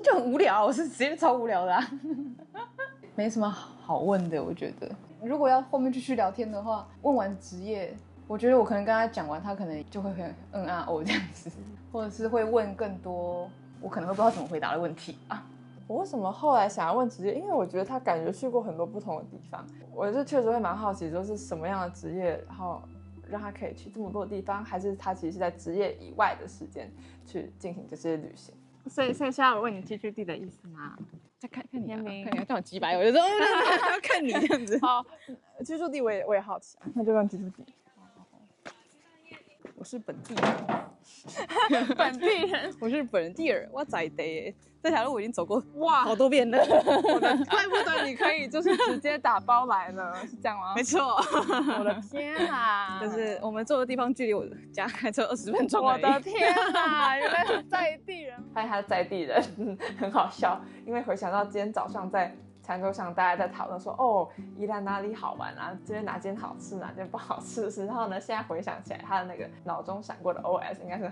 Speaker 11: 就很无聊，我是直接超无聊的啊。没什么好问的，我觉得。如果要后面继续聊天的话，问完职业，我觉得我可能跟他讲完，他可能就会很啊哦这样子，或者是会问更多我可能会不知道怎么回答的问题啊。
Speaker 12: 我为什么后来想要问职业？因为我觉得他感觉去过很多不同的地方，我就确实会蛮好奇，就是什么样的职业，然后让他可以去这么多地方，还是他其实是在职业以外的时间去进行这些旅行。
Speaker 16: 所以现在我问你寄居地的意思吗？
Speaker 11: 再看你啊，看你要叫我几百，我就说要看你这样子。
Speaker 16: 好，居住地我也好奇，那就问居住地。
Speaker 11: 我是本地人，
Speaker 16: 本地人，
Speaker 11: 我是本地人，我在地。这条路我已经走过
Speaker 16: 哇
Speaker 11: 好多遍了，
Speaker 16: 怪不得你可以就是直接打包来了，是这样吗？
Speaker 11: 没错，
Speaker 16: 我的天啊！
Speaker 11: 就是我们住的地方距离我家开车20分钟。
Speaker 16: 我的天啊！原来是在地人，
Speaker 12: 发现他是在地人，很好笑，因为回想到今天早上在餐桌上大家在讨论说，哦，宜兰哪里好玩啊？这边哪间好吃，哪间不好吃的时候呢，现在回想起来，他的那个脑中闪过的 OS 应该是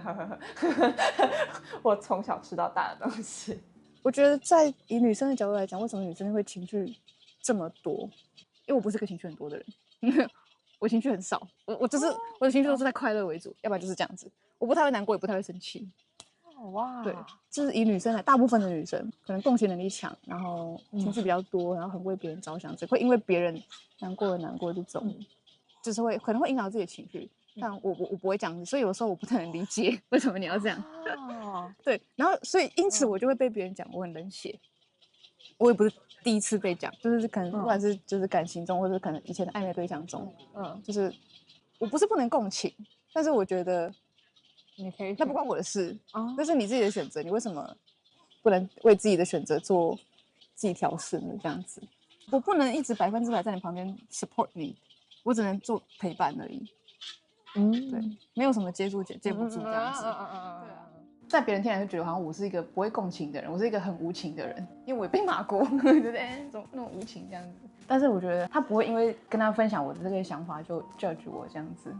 Speaker 12: 我从小吃到大的东西。
Speaker 11: 我觉得在以女生的角度来讲，为什么女生会情绪这么多？因为我不是个情绪很多的人，我情绪很少，我就是我的情绪都是在快乐为主，要不然就是这样子，我不太会难过，也不太会生气。
Speaker 16: 哇，
Speaker 11: 对，就是以女生来，大部分的女生可能共情能力强，然后情绪比较多，然后很为别人着想，只会因为别人难过这种，就是可能会引导自己的情绪。但我不会这样子，所以有时候我不太能理解为什么你要这样。对，然后所以因此我就会被别人讲我很冷血。我也不是第一次被讲，就是可能不管是就是感情中，或者可能以前的暧昧对象中，就是我不是不能共情，但是我觉得
Speaker 16: 你可以，
Speaker 11: 那不关我的事，那是你自己的选择，你为什么不能为自己的选择做自己调试呢？这样子，我不能一直100%在你旁边 support 你，我只能做陪伴而已。对，没有什么接不住这样子。对啊，在别人听来就觉得好像我是一个不会共情的人，我是一个很无情的人，因为我也被骂过，对不对？怎么那么无情这样子？但是我觉得他不会因为跟他分享我的这个想法就 judge 我这样子，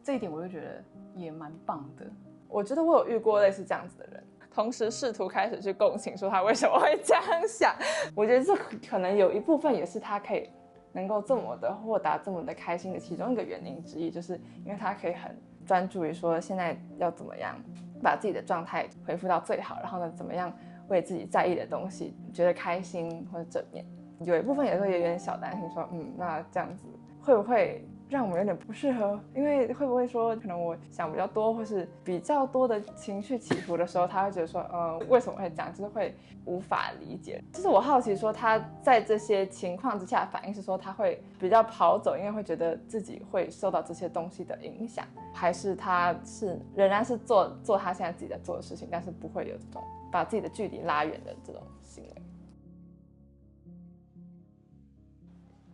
Speaker 11: 这一点我就觉得也蛮棒的。
Speaker 12: 我觉得我有遇过类似这样子的人，同时试图开始去共情，说他为什么会这样想。我觉得这可能有一部分也是他可以能够这么的豁达、这么的开心的其中一个原因之一，就是因为他可以很专注于说现在要怎么样把自己的状态恢复到最好，然后呢，怎么样为自己在意的东西觉得开心或者正面。有一部分也会有点小担心说，那这样子会不会让我们有点不适合？因为会不会说，可能我想比较多，或是比较多的情绪起伏的时候，他会觉得说，为什么会这样？就是会无法理解。就是我好奇说，他在这些情况之下反应是说，他会比较跑走，因为会觉得自己会受到这些东西的影响，还是他是仍然是做他现在自己在做的事情，但是不会有这种把自己的距离拉远的这种行为。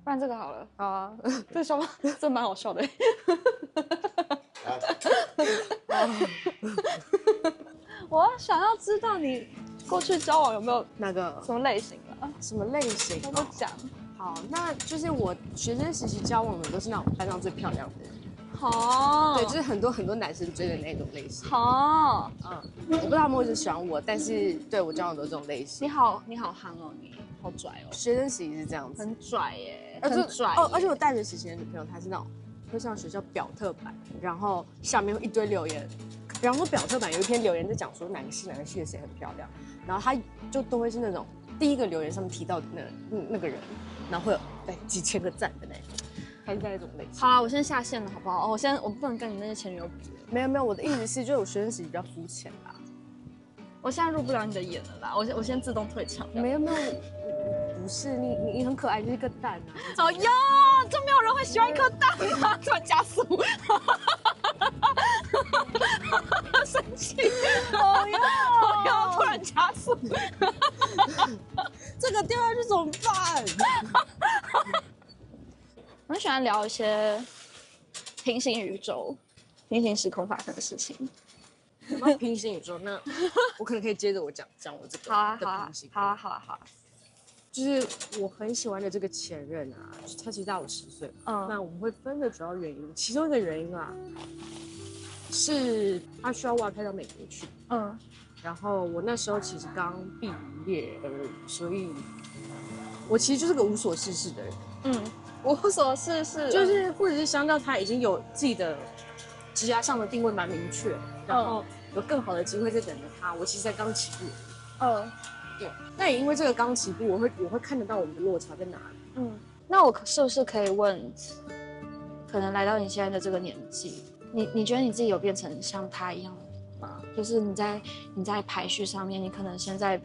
Speaker 13: 不然这个好了，好啊，这个笑话这蛮好笑的。我想要知道你过去交往有没有
Speaker 8: 哪个
Speaker 13: 什么类型了？
Speaker 8: 什么类型？
Speaker 13: 都不讲。
Speaker 8: 好
Speaker 17: 好，那就是我学生时期交往的都是那种班上最漂亮的人。
Speaker 13: 好，
Speaker 17: 对，就是很多男生追的那种类型。
Speaker 13: 好，
Speaker 17: 我不知道他们会是喜欢我，但是对我交往的都是这种类型。
Speaker 13: 你好夯哦，你好拽哦。
Speaker 17: 学生时期是这样子，
Speaker 13: 很拽耶，
Speaker 17: 很
Speaker 13: 拽
Speaker 17: 哦。而且我大学时期的女朋友，她是那种会上学校表特版，然后下面会一堆留言。比方说表特版有一篇留言在讲说哪个系的谁很漂亮，然后他就都会是那种第一个留言上面提到的那个人，然后会有几千个赞的那种，还是在那种类型。
Speaker 13: 好啦，我先下线了，好不好？我不能跟你那些前女友比。
Speaker 17: 没有，我的意思是，就是我学生时期比较肤浅啦。
Speaker 13: 我现在入不了你的眼了啦，我先自动退场。
Speaker 17: 没有，不是你很可爱，就是一个蛋啊。
Speaker 13: 哦哟，这没有人会喜欢一颗蛋啊！突然加速，生气！哦哟，突然加速，
Speaker 17: 这个掉下去怎么办？
Speaker 13: 我很喜欢聊一些平行宇宙、平行时空发生的事情。
Speaker 17: 平行宇宙，那我可能可以接着我讲我这个。
Speaker 13: 好啊。
Speaker 17: 就是我很喜欢的这个前任啊，他其实大我10岁。那我们会分的主要原因，其中一个原因啊，是他需要外派到美国去。然后我那时候其实刚毕业而已，所以我其实就是个无所事事的人。
Speaker 13: 无所事事，
Speaker 17: 就是或者是相较他已经有自己的职涯上的定位蛮明确，然后有更好的机会在等着他。我其实才刚起步。对，那也因为这个刚起步，我会看得到我们的落差在哪里。
Speaker 13: 那我是不是可以问，可能来到你现在的这个年纪，你觉得你自己有变成像他一样吗？就是你在排序上面，你可能现在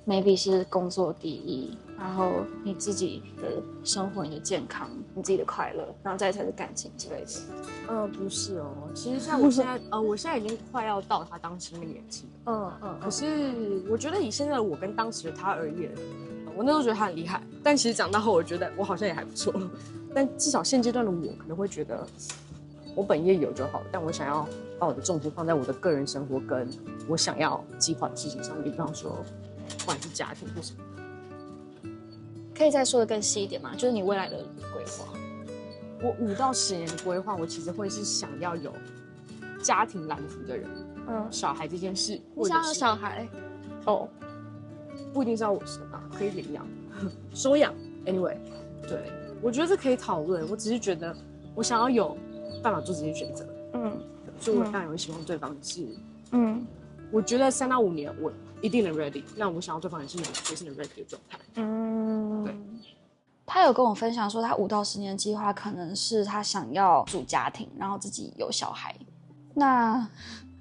Speaker 13: maybe 是工作第一，然后你自己的生活、你的健康、你自己的快乐，然后再才是感情之类的。
Speaker 17: 不是哦，其实像我现在已经快要到他当时那个年纪了。可是我觉得以现在的我跟当时的他而言，我那时候觉得他很厉害，但其实长大后我觉得我好像也还不错。但至少现阶段的我可能会觉得，我本业有就好，但我想要把我的重心放在我的个人生活跟我想要计划的事情上面，比方说，不管是家庭或什么。
Speaker 13: 可以再说的更细一点吗？就是你未来的规划。
Speaker 17: 我5到10年的规划，我其实会是想要有家庭蓝图的人。小孩这件事，
Speaker 13: 你想要有小孩？
Speaker 17: 不一定是要我生啊，可以领养、收养。Anyway， 对，我觉得这可以讨论。我只是觉得我想要有办法做这些选择。所以我当然会希望对方是，我觉得3到5年我一定能 ready。那我想要对方也是随时能 ready 的状态。对。
Speaker 13: 他有跟我分享说，他5到10年计划可能是他想要组家庭，然后自己有小孩。那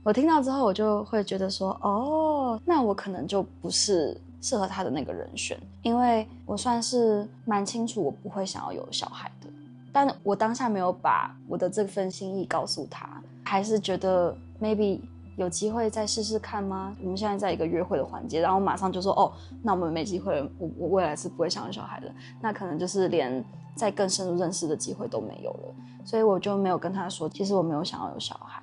Speaker 13: 我听到之后，我就会觉得说，那我可能就不是适合他的那个人选，因为我算是蛮清楚我不会想要有小孩的，但我当下没有把我的这份心意告诉他，还是觉得 maybe 有机会再试试看吗？我们现在在一个约会的环节，然后马上就说那我们没机会了，我未来是不会想有小孩的，那可能就是连再更深入认识的机会都没有了，所以我就没有跟他说，其实我没有想要有小孩。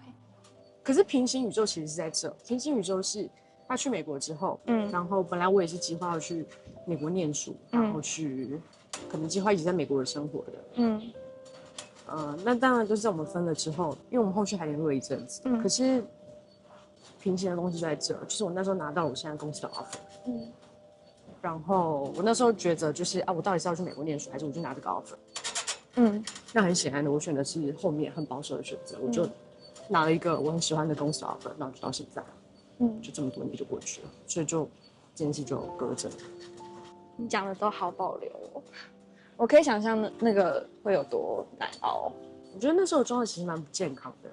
Speaker 17: 可是平行宇宙其实是在这，平行宇宙是他去美国之后，然后本来我也是计划要去美国念书，然后去可能计划一直在美国的生活的，那当然就是在我们分了之后，因为我们后续还联络一阵子，可是平行的东西就在这，就是我那时候拿到我现在公司的 offer，然后我那时候抉择就是我到底是要去美国念书，还是我就拿这个 offer，那很显然的，我选的是后面很保守的选择，我就拿了一个我很喜欢的公司的 offer，那我就到现在，就这么多年就过去了，所以就这件事就搁着了。
Speaker 13: 你讲的都好保留哦，我可以想象那个会有多难熬。
Speaker 17: 我觉得那时候状态其实蛮不健康的，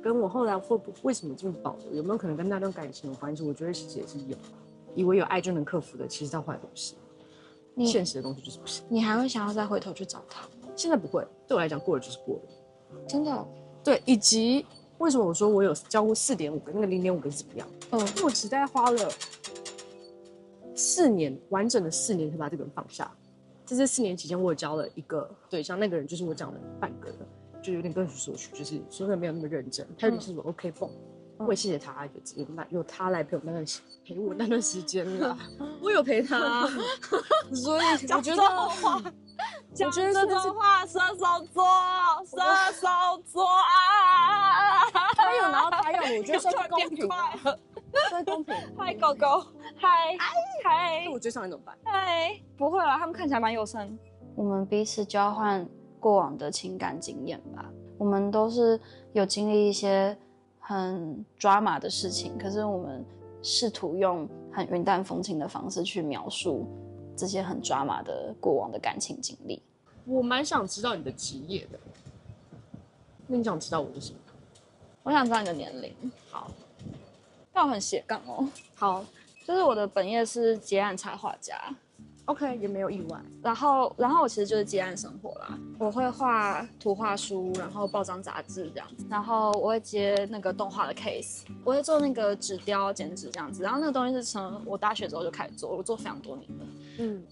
Speaker 17: 跟我后来为什么这么保留，有没有可能跟那段感情有关系？我觉得其实也是有，以为有爱就能克服的，其实到后来都不是，现实的东西就是不行。
Speaker 13: 你还会想要再回头去找他？
Speaker 17: 现在不会，对我来讲过了就是过了。
Speaker 13: 真的？
Speaker 17: 对，以及为什么我说我有交过4.5个，那个0.5个是怎么样？因为我实在花了4年，完整的4年才把这个人放下。在这4年期间，我有交了一个对象，那个人就是我讲的半个的，就有点各取所需，就是说的没有那么认真。他有点是我 OK 蹦，我也谢谢他有他来陪我那段时间啦，我有陪他，所以我觉得
Speaker 13: 讲这种话，射手座啊！
Speaker 12: 他有，然后他有，我觉得算公平啊，算公平。
Speaker 13: 嗨，狗狗，嗨，
Speaker 12: 我追上你怎么办？
Speaker 13: 嗨，不会啦，他们看起来蛮友善。我们彼此交换过往的情感经验吧。我们都是有经历一些很drama的事情，可是我们试图用很云淡风轻的方式去描述这些很drama的过往的感情经历。
Speaker 17: 我蛮想知道你的职业的，那你想知道我的什么？
Speaker 13: 我想知道你的年龄。
Speaker 17: 好，
Speaker 13: 但我很斜杠哦。
Speaker 17: 好，
Speaker 13: 就是我的本业是接案插画家。
Speaker 17: OK， 也没有意外。
Speaker 13: 然后我其实就是接案生活啦。我会画图画书，然后报章杂志这样子。然后我会接那个动画的 case， 我会做那个纸雕剪纸这样子。然后那个东西是从我大学之后就开始做，我做非常多年了。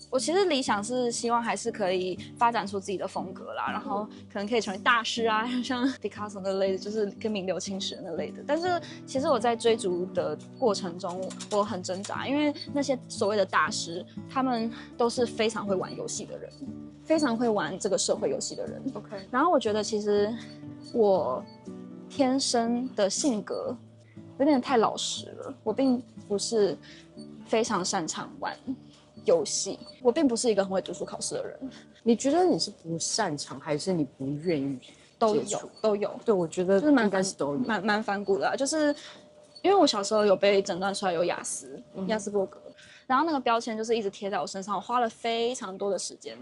Speaker 13: 我其实理想是希望还是可以发展出自己的风格啦，然后可能可以成为大师啊，像 Picasso 那类的，就是跟名留青史那类的。但是其实我在追逐的过程中，我很挣扎，因为那些所谓的大师，他们都是非常会玩游戏的人，非常会玩这个社会游戏的人。
Speaker 17: OK，
Speaker 13: 然后我觉得其实我天生的性格有点太老实了，我并不是非常擅长玩游戏，我并不是一个很会读书考试的人。
Speaker 17: 你觉得你是不擅长，还是你不愿意？
Speaker 13: 都有。
Speaker 17: 对，我觉得应该是都有，
Speaker 13: 蛮反骨的，就是因为我小时候有被诊断出来有雅斯伯格，然后那个标签就是一直贴在我身上，我花了非常多的时间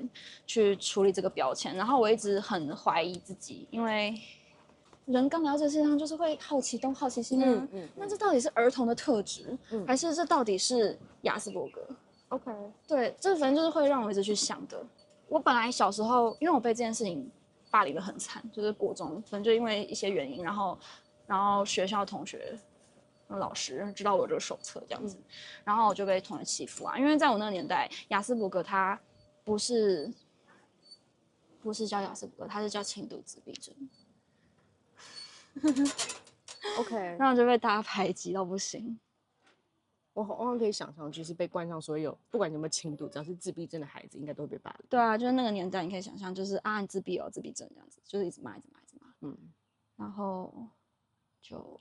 Speaker 13: 去处理这个标签，然后我一直很怀疑自己，因为人刚来到这世界上就是会好奇东好奇西啊，那这到底是儿童的特质，还是这到底是雅斯伯格？
Speaker 17: OK，
Speaker 13: 对，这反正就是会让我一直去想的。我本来小时候，因为我被这件事情霸凌得很惨，就是国中，可能就因为一些原因，然后学校同学、老师知道我有这个手册这样子，然后我就被同学欺负啊。因为在我那个年代，雅斯伯格他不是叫雅斯伯格，他是叫轻度自闭症。
Speaker 17: OK，
Speaker 13: 然后就被大家排挤到不行。
Speaker 17: 我好像可以想象，就是被冠上所有不管有没有轻度，只要是自闭症的孩子，应该都会被霸凌。
Speaker 13: 对啊，就是那个年代，你可以想象，就是啊，你自闭哦，自闭症这样子，就是一直骂。然后就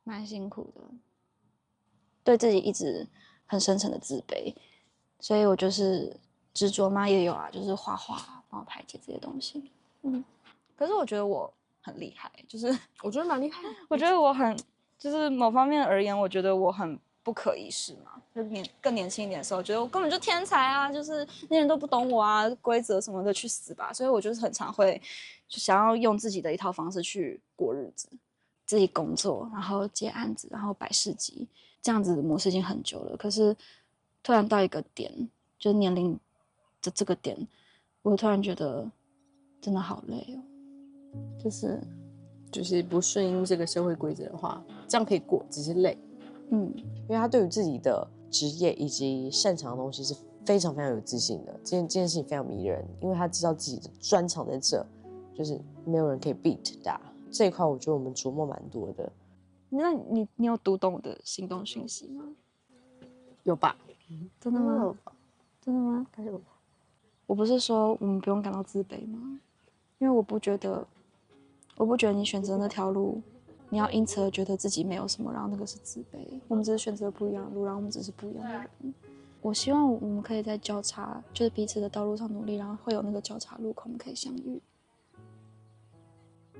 Speaker 13: 蛮辛苦的，对自己一直很深层的自卑，所以我就是执着嘛，也有啊，就是画画帮我排解这些东西。可是我觉得我很厉害，就是
Speaker 17: 我觉得蛮厉害，
Speaker 13: 我觉得我很。就是某方面而言，我觉得我很不可一世嘛。就更年轻一点的时候，觉得我根本就天才啊，就是那人都不懂我啊，规则什么的去死吧。所以我就是很常会就想要用自己的一套方式去过日子，自己工作，然后接案子，然后摆市集，这样子的模式已经很久了。可是突然到一个点，就是年龄的这个点，我突然觉得真的好累哦，
Speaker 17: 就是不顺应这个社会规则的话，这样可以过，只是累。
Speaker 10: 因为他对于自己的职业以及擅长的东西是非常非常有自信的，这件事情非常迷人，因为他知道自己的专长在这，就是没有人可以 beat 他。这一块我觉得我们琢磨蛮多的。
Speaker 13: 那你有读懂我的行动讯息吗？
Speaker 17: 有吧？
Speaker 13: 真的吗？真的吗？我不是说我们不用感到自卑吗？因为我不觉得你选择那条路，你要因此而觉得自己没有什么，然后那个是自卑。我们只是选择不一样的路，然后我们只是不一样的人。我希望我们可以在交叉，就是彼此的道路上努力，然后会有那个交叉路口，我们可以相遇。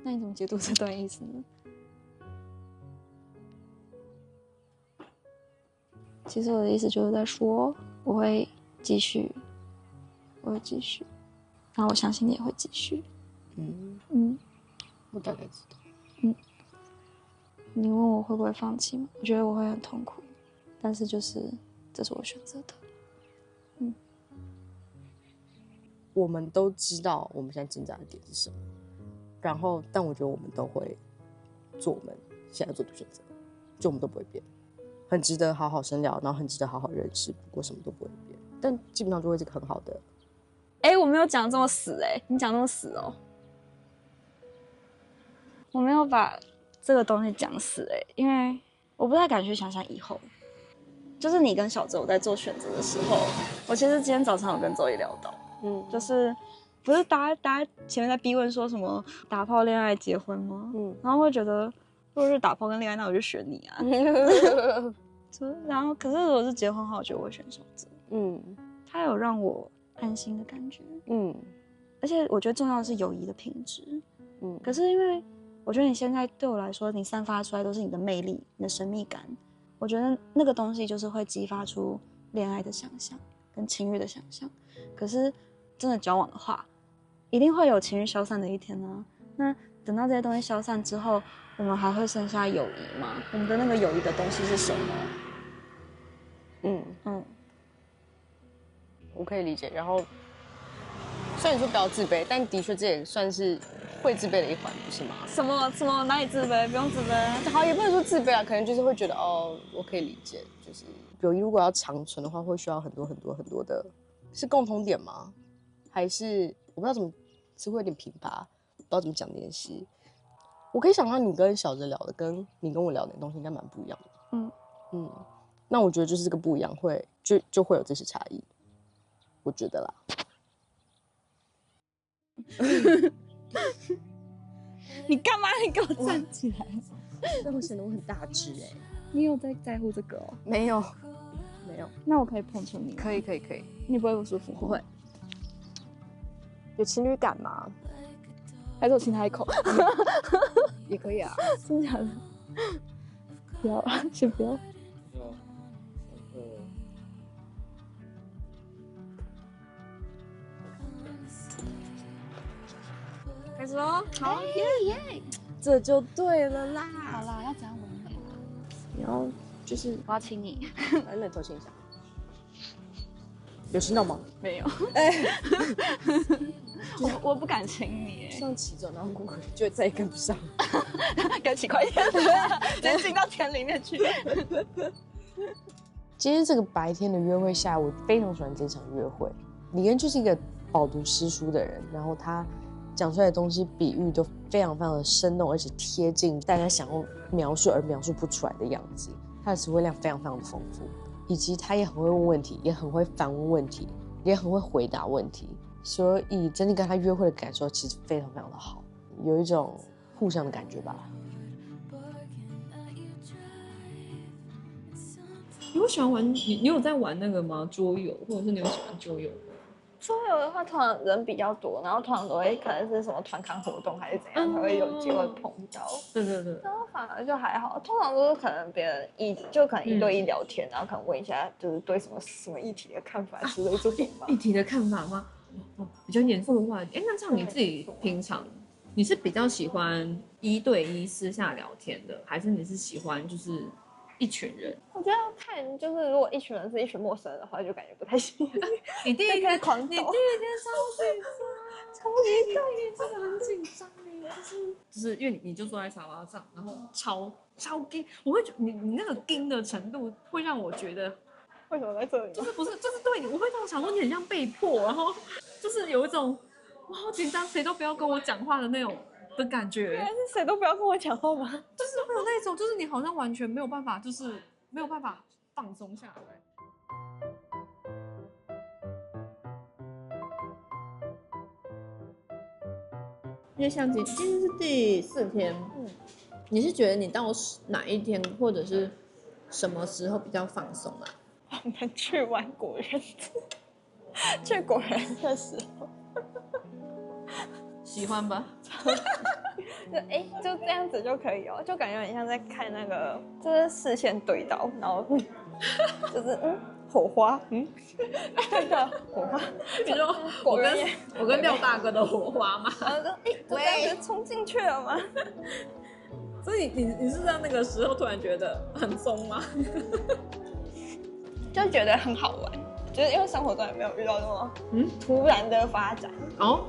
Speaker 13: 那你怎么解读这段意思呢？其实我的意思就是在说，我会继续，然后我相信你也会继续。
Speaker 17: 我大概知道。
Speaker 13: 你问我会不会放弃吗？我觉得我会很痛苦，但是就是这是我选择的。
Speaker 17: 我们都知道我们现在挣扎的点是什么，然后但我觉得我们都会做我们现在做的选择，就我们都不会变，很值得好好深聊，然后很值得好好认识，不过什么都不会变，但基本上就会是个很好的。
Speaker 13: 我没有讲这么死你讲这么死哦。我没有把这个东西讲死因为我不太敢去想象以后，就是你跟小周在做选择的时候，我其实今天早上有跟周一聊到，就是不是大家前面在逼问说什么打炮、恋爱、结婚吗？然后会觉得如果是打炮跟恋爱，那我就选你啊。然后可是如果是结婚的话，我觉得我会选小泽。他有让我安心的感觉。而且我觉得重要的是友谊的品质。可是因为我觉得你现在对我来说，你散发出来都是你的魅力、你的神秘感。我觉得那个东西就是会激发出恋爱的想象跟情欲的想象。可是真的交往的话，一定会有情欲消散的一天啊。那等到这些东西消散之后，我们还会剩下友谊吗？我们的那个友谊的东西是什么？
Speaker 17: 我可以理解。然后虽然说不要自卑，但的确这也算是会自卑的一环，不是吗？
Speaker 13: 什么哪里自卑？不用自卑。
Speaker 17: 好，也不能说自卑啊，可能就是会觉得哦，我可以理解，就是友谊如果要长存的话，会需要很多的，是共同点吗？还是我不知道怎么，词汇有点贫乏，不知道怎么讲这件事。我可以想象你跟小哲聊的，跟你跟我聊的东西应该蛮不一样的。那我觉得就是这个不一样就会有这些差异，我觉得啦。
Speaker 13: 你干嘛？你给我站起来！
Speaker 17: 那会显得我很大只哎。
Speaker 13: 你有在乎这个哦？
Speaker 17: 没有。
Speaker 13: 那我可以碰触你吗？
Speaker 17: 可以。
Speaker 13: 你不会不舒服？
Speaker 17: 不会。有情侣感吗？
Speaker 13: 还是我亲他一口？
Speaker 17: 也可以啊。
Speaker 13: 真的假的？不要了，先不要。
Speaker 17: 开始喽！
Speaker 13: 好，耶！
Speaker 17: 这就对了啦。
Speaker 13: 好啦，要怎样吻你？
Speaker 17: 你要就是
Speaker 13: 我要亲你。
Speaker 17: 来，那你偷亲一下。有亲到吗？
Speaker 13: 没有。我不敢亲你。
Speaker 17: 上骑走，然后过去就再也跟不上。
Speaker 13: 赶紧快点，先进到田里面去。
Speaker 17: 今天这个白天的约会下，我非常喜欢这场约会。李恩就是一个饱读诗书的人，然后他讲出来的东西比喻都非常的生动，而且贴近大家想要描述而描述不出来的样子。他的词汇量非常的丰富，以及他也很会问问题，也很会反问问题，也很会回答问题。所以整体跟他约会的感受其实非常的好，有一种互相的感觉吧。
Speaker 2: 你会喜欢玩你有在玩那个吗？桌游，或者是你有喜欢桌游吗？
Speaker 13: 桌游的话，通常人比较多，然后通常都会可能是什么团康活动还是怎样，才会有机会碰到。
Speaker 2: 对。
Speaker 13: 然后反而就还好，通常都是可能别人可能一对一聊天，然后可能问一下就是对什么议题的看法之类这种吧。
Speaker 2: 议题的看法吗？比较严肃的话题。那这样你自己平常你是比较喜欢1对1私下聊天的，还是你是喜欢就是一群人？
Speaker 13: 我觉得要看，就是如果一群人是一群陌生人的话，就感觉不太行。
Speaker 2: 你第一天
Speaker 13: 狂抖，
Speaker 2: 你第一天超级真的很紧张哎，就是因为你就坐在沙发上，然后超硬，我会觉得你那个硬的程度会让我觉得。
Speaker 13: 为什么在这里？
Speaker 2: 就是对，我会让我想说你很像被迫，然后就是有一种我好紧张，谁都不要跟我讲话的那种的感觉。
Speaker 13: 原来是谁都不要跟我讲话吗？
Speaker 2: 就是会有那种，就是你好像完全没有办法，就是没有办法放松下来。因为像今天是第4天，你是觉得你到哪一天或者是什么时候比较放松啊？
Speaker 13: 我们去玩果园，去果园的时候，
Speaker 2: 喜欢吧？
Speaker 13: 就这样子就可以哦，就感觉很像在看那个，就是视线对到，然后就是火花，对的火花。
Speaker 2: 你说我跟廖大哥的火花吗？
Speaker 13: 然后就就这样子冲进去了吗？
Speaker 2: 所以你是在那个时候突然觉得很松吗？
Speaker 13: 就觉得很好玩，就是因为生活中也没有遇到那么突然的发展
Speaker 2: 哦，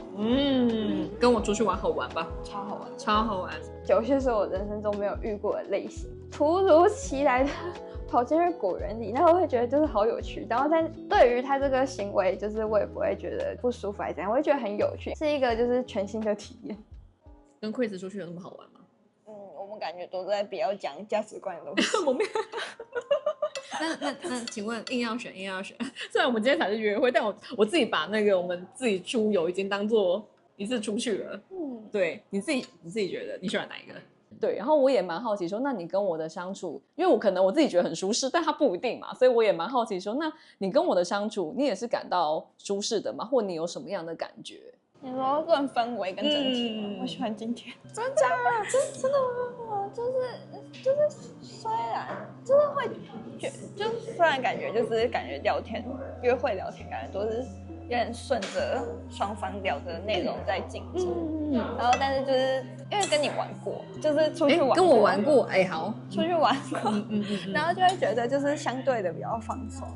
Speaker 2: 跟我出去玩好玩吧？
Speaker 13: 超好玩，
Speaker 2: 超好玩。
Speaker 13: 有些是我人生中没有遇过的类型，突如其来的跑进去果园里，然后会觉得就是好有趣，然后对于他这个行为，就是我也不会觉得不舒服还是怎样，我会觉得很有趣，是一个就是全新的体验。
Speaker 2: 跟 Chris 出去有那么好玩吗？
Speaker 13: 我们感觉都在比较讲价值观的东西。
Speaker 2: 我没有。
Speaker 11: 那请问硬要选，虽然我们今天才是约会，但我自己把那个我们自己出游已经当做一次出去了。对，你自己觉得你喜欢哪一个？
Speaker 12: 对，然后我也蛮好奇说，那你跟我的相处，因为我可能我自己觉得很舒适，但他不一定嘛，所以我也蛮好奇说，那你跟我的相处，你也是感到舒适的吗？或你有什么样的感觉？
Speaker 13: 你说论氛围跟整体吗？我喜欢今天。真的吗？真的吗？就是虽然就是会就虽然感觉就是感觉聊天约会聊天感觉都是有点顺着双方聊的内容在进行，然后但是就是因为跟你玩过，就是出去玩过，
Speaker 11: 跟我玩过，好，
Speaker 13: 出去玩过，然后就会觉得就是相对的比较放松，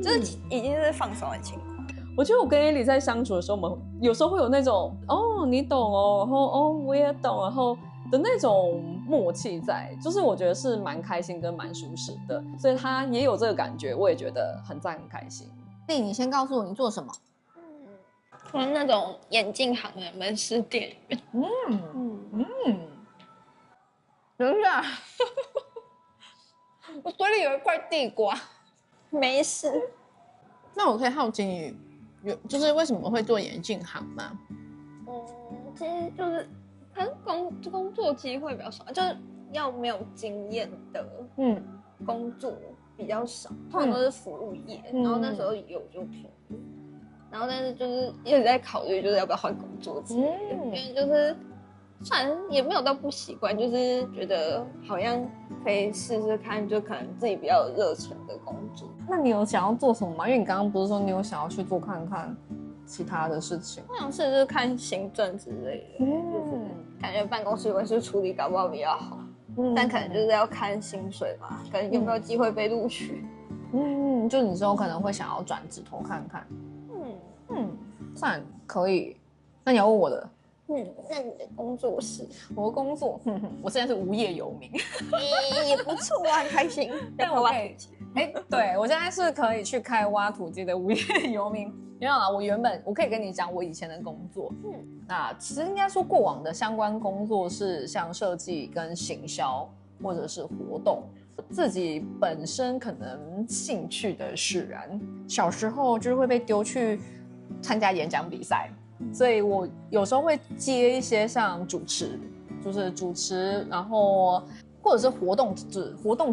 Speaker 13: 就是已经是放松的情况。
Speaker 12: 我觉得我跟Ellie在相处的时候，我们有时候会有那种你懂哦，然后我也懂，然后的那种默契在，就是我觉得是蛮开心跟蛮舒适的，所以他也有这个感觉，我也觉得很赞很开心。
Speaker 11: 弟，你先告诉我你做什么？
Speaker 13: 我是那种眼镜行的门市店员。
Speaker 11: 等一下，我嘴里有一块地瓜。
Speaker 13: 没事。
Speaker 11: 那我可以好奇你，就是为什么会做眼镜行吗？
Speaker 13: 其实就是可能工作机会比较少，就是要没有经验的工作比较少，通常都是服务业。然后那时候有就便宜，然后但是就是一直在考虑，就是要不要换工作之类的，因为就是虽然也没有到不习惯，就是觉得好像可以试试看，就可能自己比较有热忱的工作。
Speaker 11: 那你有想要做什么吗？因为你刚刚不是说你有想要去做看看其他的事情？
Speaker 13: 我想试试看行政之类的，就是感觉办公室文书处理搞不好比较好，但可能就是要看薪水吧，可能有没有机会被录取。
Speaker 11: 就你之后可能会想要转职头看看。算可以。那你要问我的？
Speaker 13: 那你的工作是？
Speaker 11: 我的工作，我现在是无业游民，
Speaker 13: 也不错啊，很开心。
Speaker 11: 但我可以，对我现在是可以去开挖土机的无业游民。没有啦，我可以跟你讲我以前的工作。那其实应该说过往的相关工作是像设计跟行销或者是活动。自己本身可能兴趣的使然，小时候就是会被丢去参加演讲比赛。所以我有时候会接一些像主持，就是主持，然后或者是活动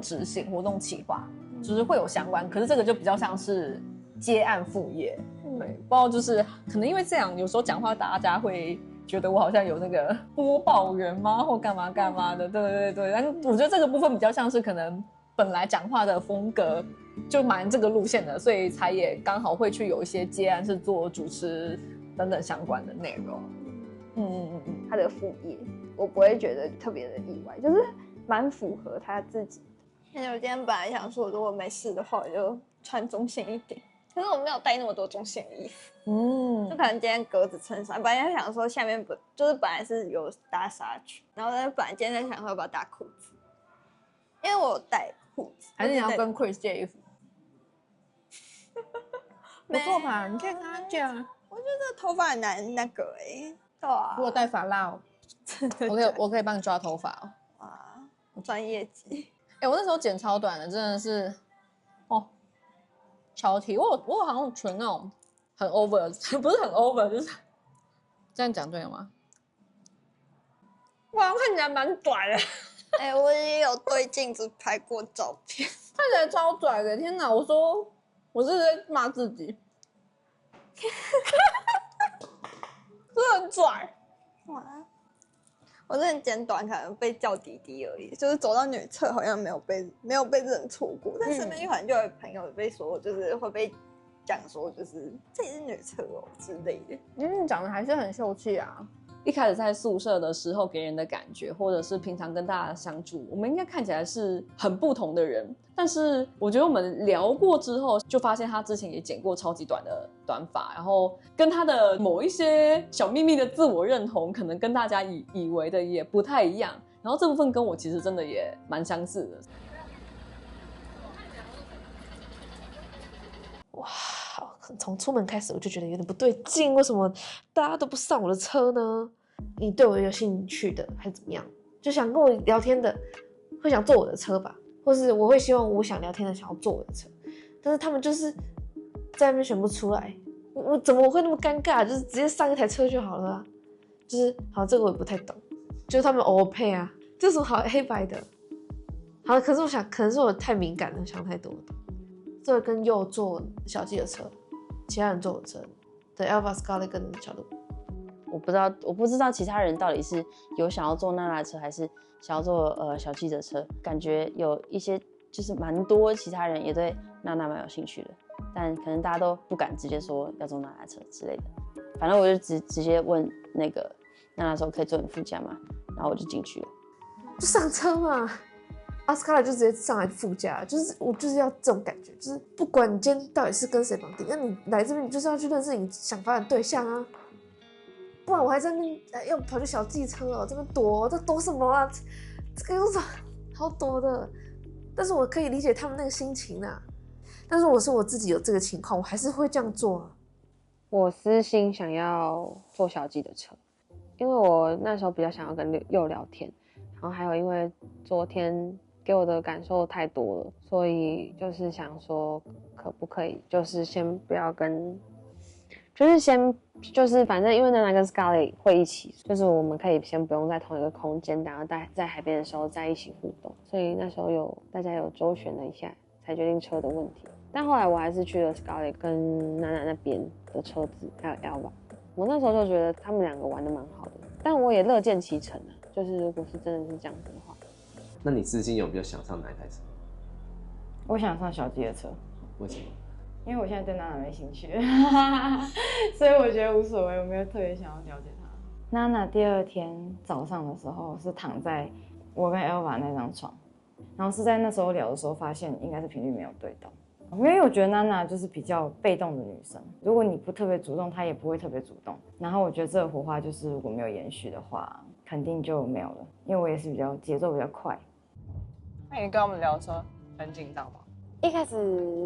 Speaker 11: 执行、活动企划，就是会有相关。可是这个就比较像是接案副业，对，不知道就是可能因为这样，有时候讲话大家会觉得我好像有那个播报员吗，或干嘛干嘛的，对。但我觉得这个部分比较像是可能本来讲话的风格就蛮这个路线的，所以才也刚好会去有一些接案是做主持等等相关的内容。
Speaker 13: 他的副业我不会觉得特别的意外，就是蛮符合他自己。因为我今天本来想说，如果没事的话，我就穿中性一点，可是我没有带那么多中性的衣服。就可能今天格子衬衫，本来想说下面就是本来是有搭纱裙，然后本来今天在想说要不要搭裤子，因为我有带裤子。
Speaker 11: 还是你要跟 Chris 借衣服？不错吧？你可以跟他借啊。
Speaker 13: 我觉得头发很难那个对啊。
Speaker 11: 我有带发蜡我可以帮你抓头发哦。
Speaker 13: 哇，专业级。
Speaker 11: 我那时候剪超短的，真的是超体。我好像纯那种很 over， 不是很 over， 就是这样讲对了吗？哇，看起来蛮拽的。
Speaker 13: 我也有对镜子拍过照片，
Speaker 11: 看起来超拽的。天哪，我说我是在骂自己。真的很拽。
Speaker 13: 哇！我之前剪短可能被叫弟弟而已，就是走到女厕好像没有被认错过，但身边可能就有朋友被说，就是会被讲说就是这也是女厕之类的。
Speaker 11: 长得还是很秀气啊。
Speaker 12: 一开始在宿舍的时候给人的感觉，或者是平常跟大家相处，我们应该看起来是很不同的人。但是我觉得我们聊过之后，就发现他之前也剪过超级短的短发，然后跟他的某一些小秘密的自我认同，可能跟大家以为的也不太一样。然后这部分跟我其实真的也蛮相似的。
Speaker 5: 哇，从出门开始我就觉得有点不对劲，为什么大家都不上我的车呢？你对我有兴趣的还是怎么样？就想跟我聊天的，会想坐我的车吧？
Speaker 18: 或是我会希望我想聊天的想要坐我的车，但是他们就是在那边选不出来，我怎么会那么尴尬？就是直接上一台车就好了啊。就是好，这个我也不太懂，就是他们偶尔配啊，这种好黑白的。好，可是我想，可能是我太敏感了，想太多了。这个跟右坐小纪的车，其他人坐我的车，对 ，Elva Scarlett 跟小鹿。
Speaker 12: 我不知道其他人到底是有想要坐娜娜的车，还是想要坐小记者车。感觉有一些就是蛮多其他人也对娜娜蛮有兴趣的，但可能大家都不敢直接说要坐娜娜车之类的。反正我就直接问那个娜娜说可以坐你副驾吗？然后我就进去了，
Speaker 18: 就上车嘛。阿斯卡莱就直接上来副驾，就是我就是要这种感觉，就是不管你今天到底是跟谁绑定，那你来这边你就是要去认识你想发展对象啊。不然我还在那边要跑去小计车哦，这边躲，这躲什么啊？这个有什么好躲的？但是我可以理解他们那个心情啊。但是我说我自己有这个情况，我还是会这样做啊。
Speaker 7: 我私心想要坐小纪的车，因为我那时候比较想要跟佑聊天，然后还有因为昨天给我的感受太多了，所以就是想说可不可以就是先不要跟。就是反正因为娜娜跟 Scarlett 会一起，就是我们可以先不用在同一个空间，然后在海边的时候在一起互动，所以那时候大家有周旋了一下，才决定车的问题。但后来我还是去了 Scarlett 跟娜娜那边的车子，还有 Elva。我那时候就觉得他们两个玩的蛮好的，但我也乐见其成啊。就是如果是真的是这样子的话，
Speaker 14: 那你至今有比较想上哪一台车？
Speaker 6: 我想上小纪的车。
Speaker 14: 为什么？
Speaker 6: 因为我现在对娜娜没兴趣，所以我觉得无所谓，我没有特别想要了解她。娜娜第二天早上的时候是躺在我跟 Elva 那张床，然后是在那时候聊的时候发现应该是频率没有对到，因为我觉得娜娜就是比较被动的女生，如果你不特别主动，她也不会特别主动。然后我觉得这个火花就是如果没有延续的话，肯定就没有了，因为我也是比较节奏比较快。
Speaker 16: 那你跟他们聊的时候很紧张吗？
Speaker 6: 一开始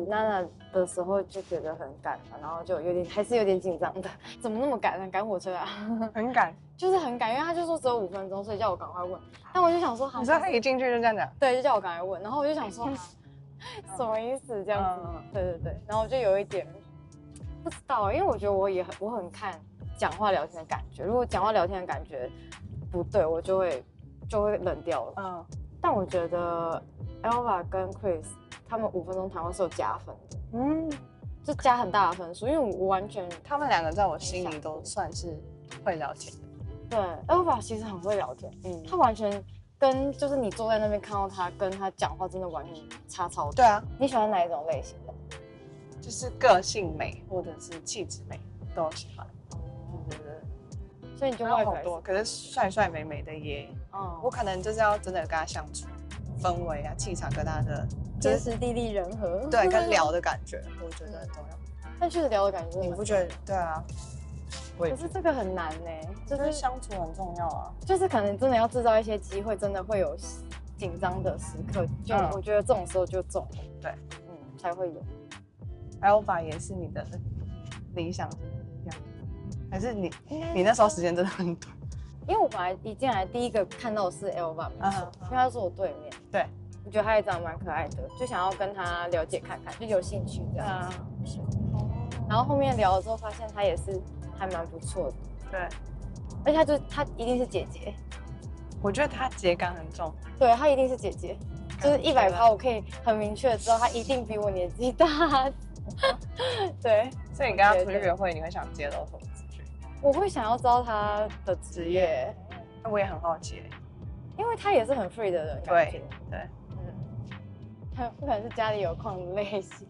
Speaker 6: 娜娜的时候就觉得很赶，然后就还是有点紧张的，怎么那么赶？赶火车啊？
Speaker 16: 很赶，
Speaker 6: 就是很赶，因为他就说只有5分钟，所以叫我赶快问。但我就想说，
Speaker 16: 你说他一进去就这样讲？
Speaker 6: 对，就叫我赶快问。然后我就想说，什么意思这样子？对。然后我就有一点不知道，因为我觉得我很看讲话聊天的感觉，如果讲话聊天的感觉不对，我就会冷掉了。但我觉得 Elva 跟 Chris 他们5分钟谈话是有加分的，就加很大的分数，因为我完全
Speaker 16: 他们两个在我心里都算是会聊天的。
Speaker 6: 对 ，Elva 其实很会聊天，他完全跟就是你坐在那边看到他跟他讲话真的完全差超多。
Speaker 16: 对啊，
Speaker 6: 你喜欢哪一种类型的？
Speaker 16: 就是个性美或者是气质美都喜欢。
Speaker 6: 对。所以你就外表
Speaker 16: 好多，可是帅帅美美的也，我可能就是要真的跟他相处，氛围啊、气场跟他的
Speaker 6: 天时地利人和，
Speaker 16: 对，跟聊的感觉，我觉得很重要。
Speaker 6: 但确实聊的感觉，
Speaker 16: 你不觉得？对啊。
Speaker 6: 可是这个很难呢，
Speaker 16: 就是相处很重要啊。
Speaker 6: 就是可能真的要制造一些机会，真的会有紧张的时刻，就我觉得这种时候就中了，
Speaker 16: 对，
Speaker 6: 才会有。
Speaker 16: Elva 也是你的理想是这样，还是你那时候时间真的很短？
Speaker 6: 因为我本来一进来第一个看到的是 Elva，因为他坐我对面，
Speaker 16: 对，
Speaker 6: 我觉得他也长得蛮可爱的，就想要跟他了解看看，就有兴趣这样。然后后面聊了之后，发现他也是还蛮不错的，
Speaker 16: 对，
Speaker 6: 而且他一定是姐姐，
Speaker 16: 我觉得他姐感很重，
Speaker 6: 对他一定是姐姐，就是100%我可以很明确的知道他一定比我年纪大，对。
Speaker 16: 所以你跟他出去约会，你会想揭露什么资讯？
Speaker 6: 我会想要知道他的职业，
Speaker 16: 我也很好奇，
Speaker 6: 因为他也是很 free 的人，对，他不可能是家里有矿的类型。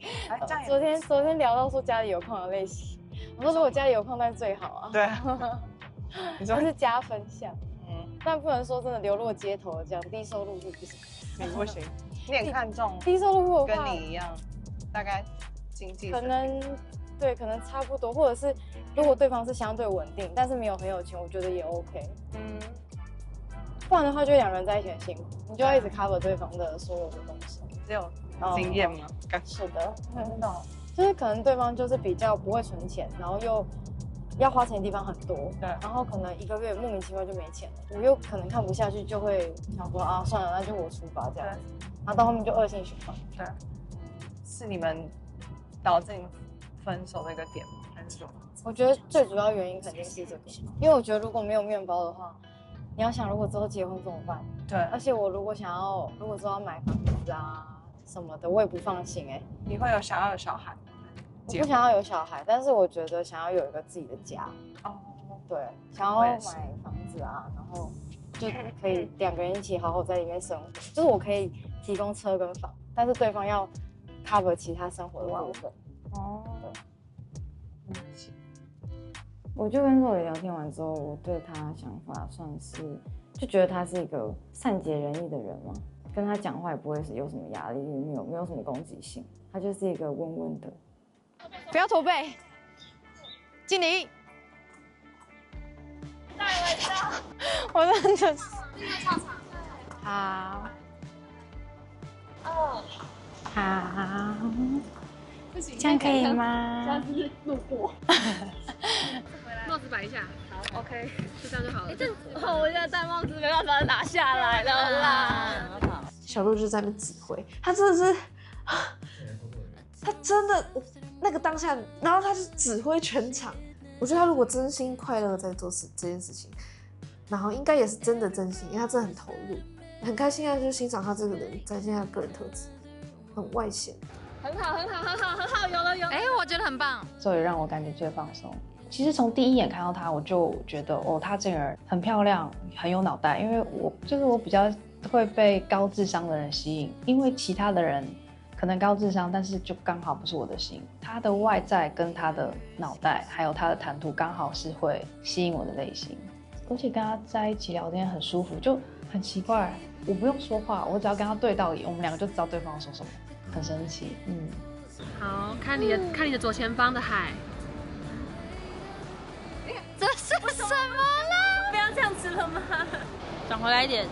Speaker 6: 昨天聊到说家里有矿的类型，我说如果家里有矿那是最好啊。
Speaker 16: 对啊，
Speaker 6: 你说是加分项，但不能说真的流落街头这样低收入户不行。
Speaker 16: 你不行，你也看重
Speaker 6: 低收入户
Speaker 16: 跟你一样，大概经济
Speaker 6: 可能对，可能差不多，或者是如果对方是相对稳定，但是没有很有钱，我觉得也 OK。不然的话就2人在一起很辛苦，你就要一直 cover 对方的所有的东西。
Speaker 16: 只有经验吗？
Speaker 6: 是的，真的，就是可能对方就是比较不会存钱，然后又
Speaker 19: 要花钱的地方很多，对，然后可能1个月莫名其妙就没钱了，我又可能看不下去，就会想说啊，算了，那就我出吧这样子，然后到后面就恶性循环。
Speaker 11: 对，是你们导致你们分手的一个点吗？还是什么？
Speaker 19: 我觉得最主要原因肯定是这个，因为我觉得如果没有面包的话，你要想如果之后结婚怎么办？
Speaker 11: 对，
Speaker 19: 而且我如果之后要买房子啊什么的，我也不放心哎。
Speaker 11: 你会想要有小孩？
Speaker 19: 我不想要有小孩，但是我觉得想要有一个自己的家。哦，对，想要买房子啊，然后就可以2个人一起好好在里面生活。就是我可以提供车跟房，但是对方要 cover 其他生活的部分。哦，对。我就跟肉爷聊天完之后，我对他想法算是就觉得他是一个善解人意的人嘛，跟他讲话也不会是有什么压力，没有什么攻击性，他就是一个温温的。
Speaker 11: 不要驼背，敬礼。
Speaker 15: 带味道，
Speaker 11: 我真的是。
Speaker 15: 好。
Speaker 11: 哦。
Speaker 15: 好。
Speaker 11: 这样可以吗？
Speaker 15: 这样是路过。帽子摆一下，好 ，OK， 就这样就好了。我现在戴帽子没办法拿下来了啦。
Speaker 18: 小鹿就在那边指挥，他真的是，他真的那个当下，然后他就指挥全场。我觉得他如果真心快乐在做这件事情，然后应该也是真的真心，因为他真的很投入，很开心啊，就欣赏他这个人展现他的个人特质，很外显。
Speaker 15: 很好，有了。
Speaker 6: 哎，我觉得很棒。所以让我感觉最放松。其实从第一眼看到他，我就觉得哦，他这个人很漂亮，很有脑袋。因为我比较会被高智商的人吸引，因为其他的人可能高智商，但是就刚好不是我的型。他的外在跟他的脑袋，还有他的谈吐，刚好是会吸引我的类型。而且跟他在一起聊天很舒服，就很奇怪，我不用说话，我只要跟他对到眼，我们2个就知道对方要说什么，很神奇。
Speaker 15: 好，看你的左前方的海。这是什么啦？不要这样子了吗？转回来一点。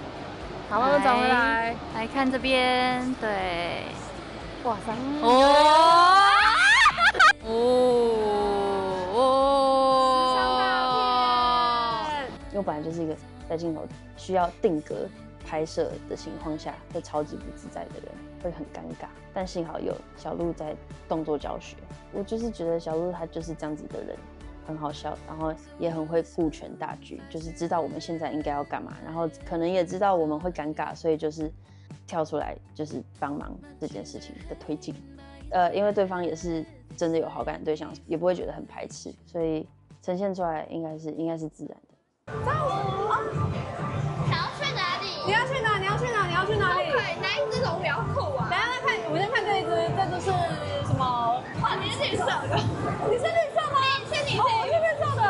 Speaker 11: 好，慢慢转回来。
Speaker 15: 来看这边，对。
Speaker 19: 哇塞！
Speaker 7: 因为我本来就是一个在镜头需要定格拍摄的情况下会超级不自在的人，会很尴尬。但幸好有小鹿在动作教学，我就是觉得小鹿他就是这样子的人，很好笑，然后也很会顾全大局，就是知道我们现在应该要干嘛，然后可能也知道我们会尴尬，所以就是跳出来就是帮忙这件事情的推进。因为对方也是真的有好感的对象，也不会觉得很排斥，所以呈现出来应该是自然的。
Speaker 15: 想要去哪里？
Speaker 11: 你要去哪里？
Speaker 15: 对，哪一只龙比较酷啊？
Speaker 11: 等一下看，我们先看这一只，这是什么？
Speaker 15: 哇，你是绿色的。
Speaker 11: 你是绿色吗？
Speaker 15: 是你。
Speaker 11: 哦，我是绿色的。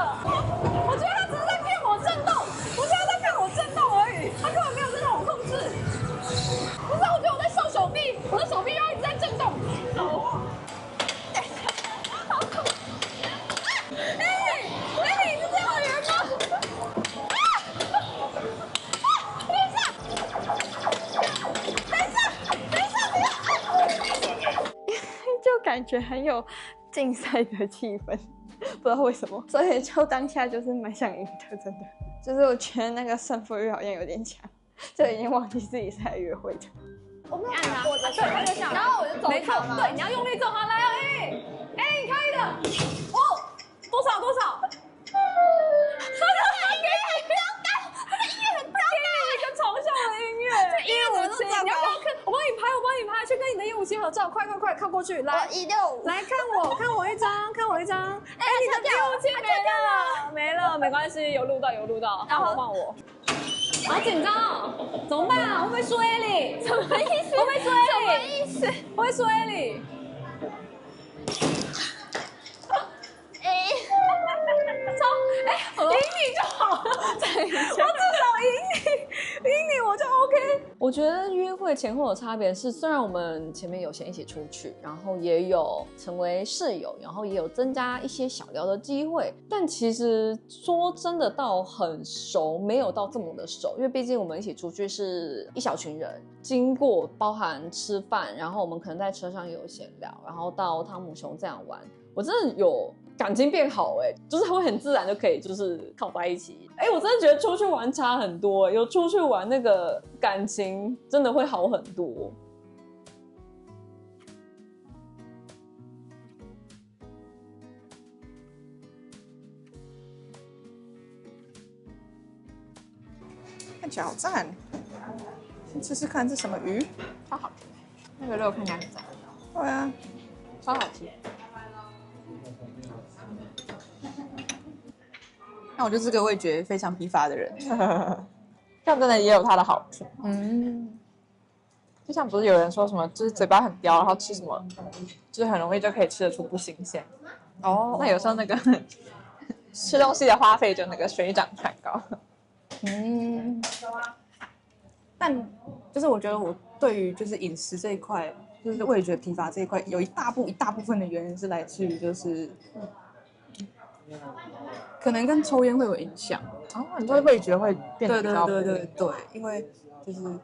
Speaker 11: 我觉得他只是在骗我震动，我觉得他在骗我震动而已，他根本没有在让我控制。不是，我觉得我在瘦手臂，我的手臂又一直在震动。好酷！你是这样的人吗？
Speaker 13: 就感觉很有竞赛的气氛，不知道为什么，所以就当下就是蛮想赢的，真的。就是我觉得那个胜负欲好像有点强，就已经忘记自己是来约会的。
Speaker 11: 我没有按过的，对，他就想，然后我就走开了。对，你要用力揍他，来啊！你可以的。哦，多少？不要干，这个音乐很糟糕，一个嘲笑的音乐。这音乐怎么这么糟糕？你要不要看？我帮你拍，去跟你的157合照，快，靠过去，来，16，来看我一张。哎，你的157没了，没关系，有录到，换我。好紧张哦，怎么办啊？会不会输 Ellie？ 什么意思？会不会输 Ellie？ 什么意思？会不会输 Ellie？ 赢你就好了，我至少赢你我就 OK。
Speaker 12: 我觉得约会前后的差别是，虽然我们前面有先一起出去，然后也有成为室友，然后也有增加一些小聊的机会，但其实说真的到很熟，没有到这么的熟，因为毕竟我们一起出去是一小群人，经过包含吃饭，然后我们可能在车上也有闲聊，然后到汤姆熊这样玩，我真的有感情变好就是会很自然就可以就是靠在一起。我真的觉得出去玩差很多有出去玩那个感情真的会好很多。
Speaker 16: 看起来好赞，先吃吃看这什么鱼，超好吃。那个肉看起来很赞。对啊，超好吃。那我就是个味觉非常疲乏的人，这样真的也有它的好处。就像不是有人说什么，就是嘴巴很刁，然后吃什么，就是很容易就可以吃得出不新鲜。那有时候那个吃东西的花费就那个水涨船高。但就是我觉得我对于就是饮食这一块，就是味觉疲乏这一块，有一大部分的原因是来自于就是可能跟抽烟会有影响。你说味觉会变得比较对，因为就是因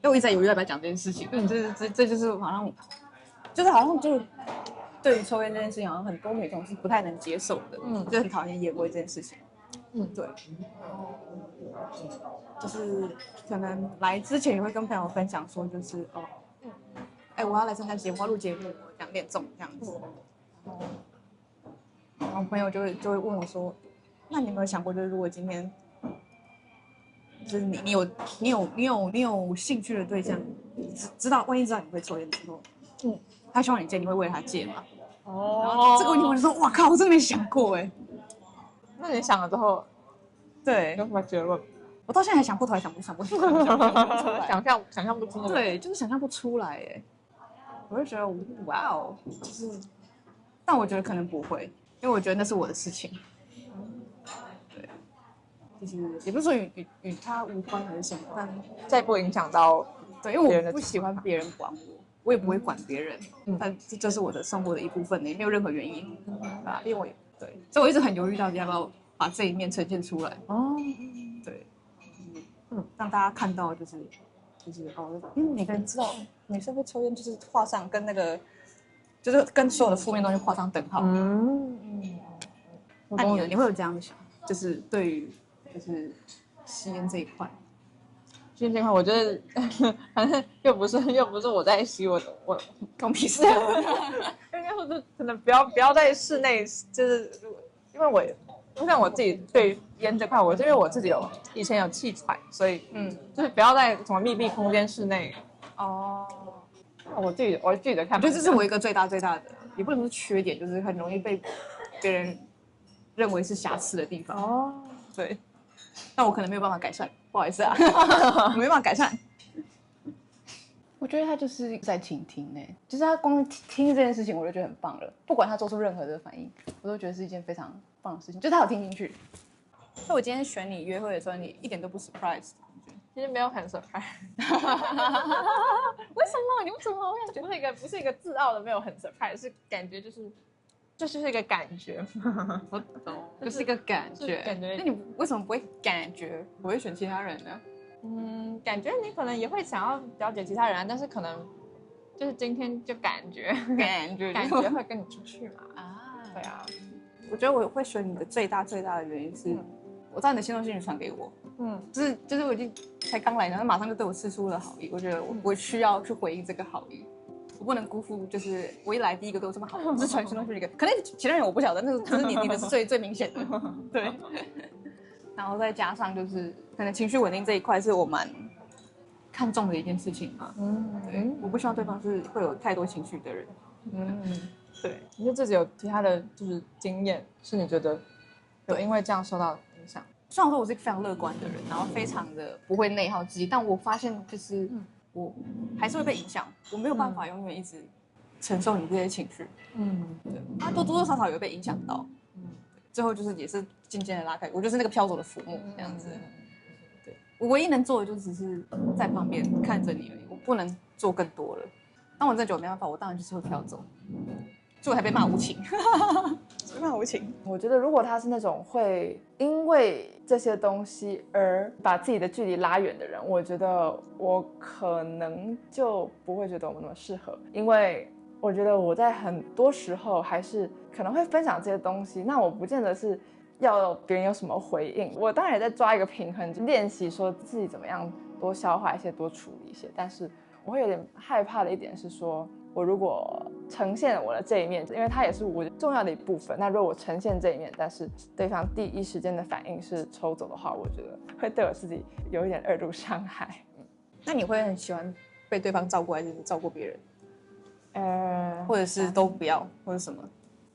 Speaker 16: 为我一直在犹豫要不要讲这件事情。这就是好像就对于抽烟这件事情，好像很多女同事不太能接受的，就很讨厌烟味这件事情。对，就是可能来之前也会跟朋友分享说，就是我要来参加节目，我要录节目，我2点钟这样子。然后朋友就会问我说，那你有没有想过，就是如果今天就是你有兴趣的对象，万一知道你会抽烟之后，他希望你戒，你会为了他戒吗？然后这个问题我就说，哇靠，我真的没想过那你想了之后，对，有什么结论？我到现在还想不出来，想不出来，想象不出来。对，就是想象不出来我就觉得哇哦，就是，但我觉得可能不会，因为我觉得那是我的事情。对，就是也不是说与他无关还是什么，但再不影响到对，因为我不喜欢别人管我也不会管别人，但这就是我的生活的一部分也没有任何原因因为对，所以我一直很犹豫到底要不要把这一面呈现出来。对，让大家看到就是每个人知道女生会抽烟，就是画上跟那个，就是跟所有的负面东西画上等号。那你会有这样的想法，就是对于就是吸烟这一块。吸烟这一块，我觉得反正又不是我在吸，我关屁事。应该或者可能不要在室内，就是因为像我自己对烟这块，因为我自己以前有气喘，所以就是不要在什么密闭空间室内。我自己的看法，我觉得这是我一个最大的，也不能说缺点，就是很容易被别人认为是瑕疵的地方。对，那我可能没有办法改善，不好意思啊，我没办法改善。
Speaker 11: 我觉得他就是在倾听就是他光听这件事情，我就觉得很棒了。不管他做出任何的反应，我都觉得是一件非常棒的事情，就是他有听进去。那我今天选你约会的时候，你一点都不 surprise。其实没有很 surprise。为什么？你为什么？我感觉不是一个自傲的，没有很 surprise， 是感觉就是一个感觉。我懂，就是一个感觉。那你为什么不会感觉不会选其他人呢？
Speaker 16: 感觉你可能也会想要了解其他人，但是可能就是今天就感觉会跟你出去嘛。对啊，
Speaker 11: 我觉得我会选你的最大的原因是，我知道你的心动信你传给我，就是我已经才刚来，然后马上就对我释出了好意，我觉得我需要去回应这个好意，我不能辜负，就是我一来第一个对我这么好，只是传心动信一个，可能其他人我不晓得，那可是你的是最明显的，对。然后再加上就是可能情绪稳定这一块是我蛮看重的一件事情嘛，对，我不希望对方是会有太多情绪的人，对。
Speaker 16: 你就自己有其他的就是经验，是你觉得有因为这样受到影响？
Speaker 11: 虽然说我是一个非常乐观的人，然后非常的不会内耗自己，但我发现就是我还是会被影响，我没有办法永远一直承受你这些情绪，对，他多多少少有被影响到，最后就是也是渐渐的拉开，我就是那个飘走的浮木这样子。对，我唯一能做的就只是在旁边看着你而已，我不能做更多了。当我真的觉得没办法，我当然就是会飘走，所以我才被骂无情。被骂无情。
Speaker 6: 我觉得如果他是那种会因为这些东西而把自己的距离拉远的人，我觉得我可能就不会觉得我们那么适合，因为我觉得我在很多时候还是
Speaker 11: 可能会分享这些东西，那我不见得是要别人有什么回应，我当然也在抓一个平衡，练习说自己怎么样多消化一些，多处理一些。但是我会有点害怕的一点是说，我如果呈现我的这一面，因为它也是我重要的一部分，那如果我呈现这一面，但是对方第一时间的反应是抽走的话，我觉得会对我自己有一点二度伤害。
Speaker 16: 那你会很喜欢被对方照顾，还是照顾别人？或者是都不要，或者什么？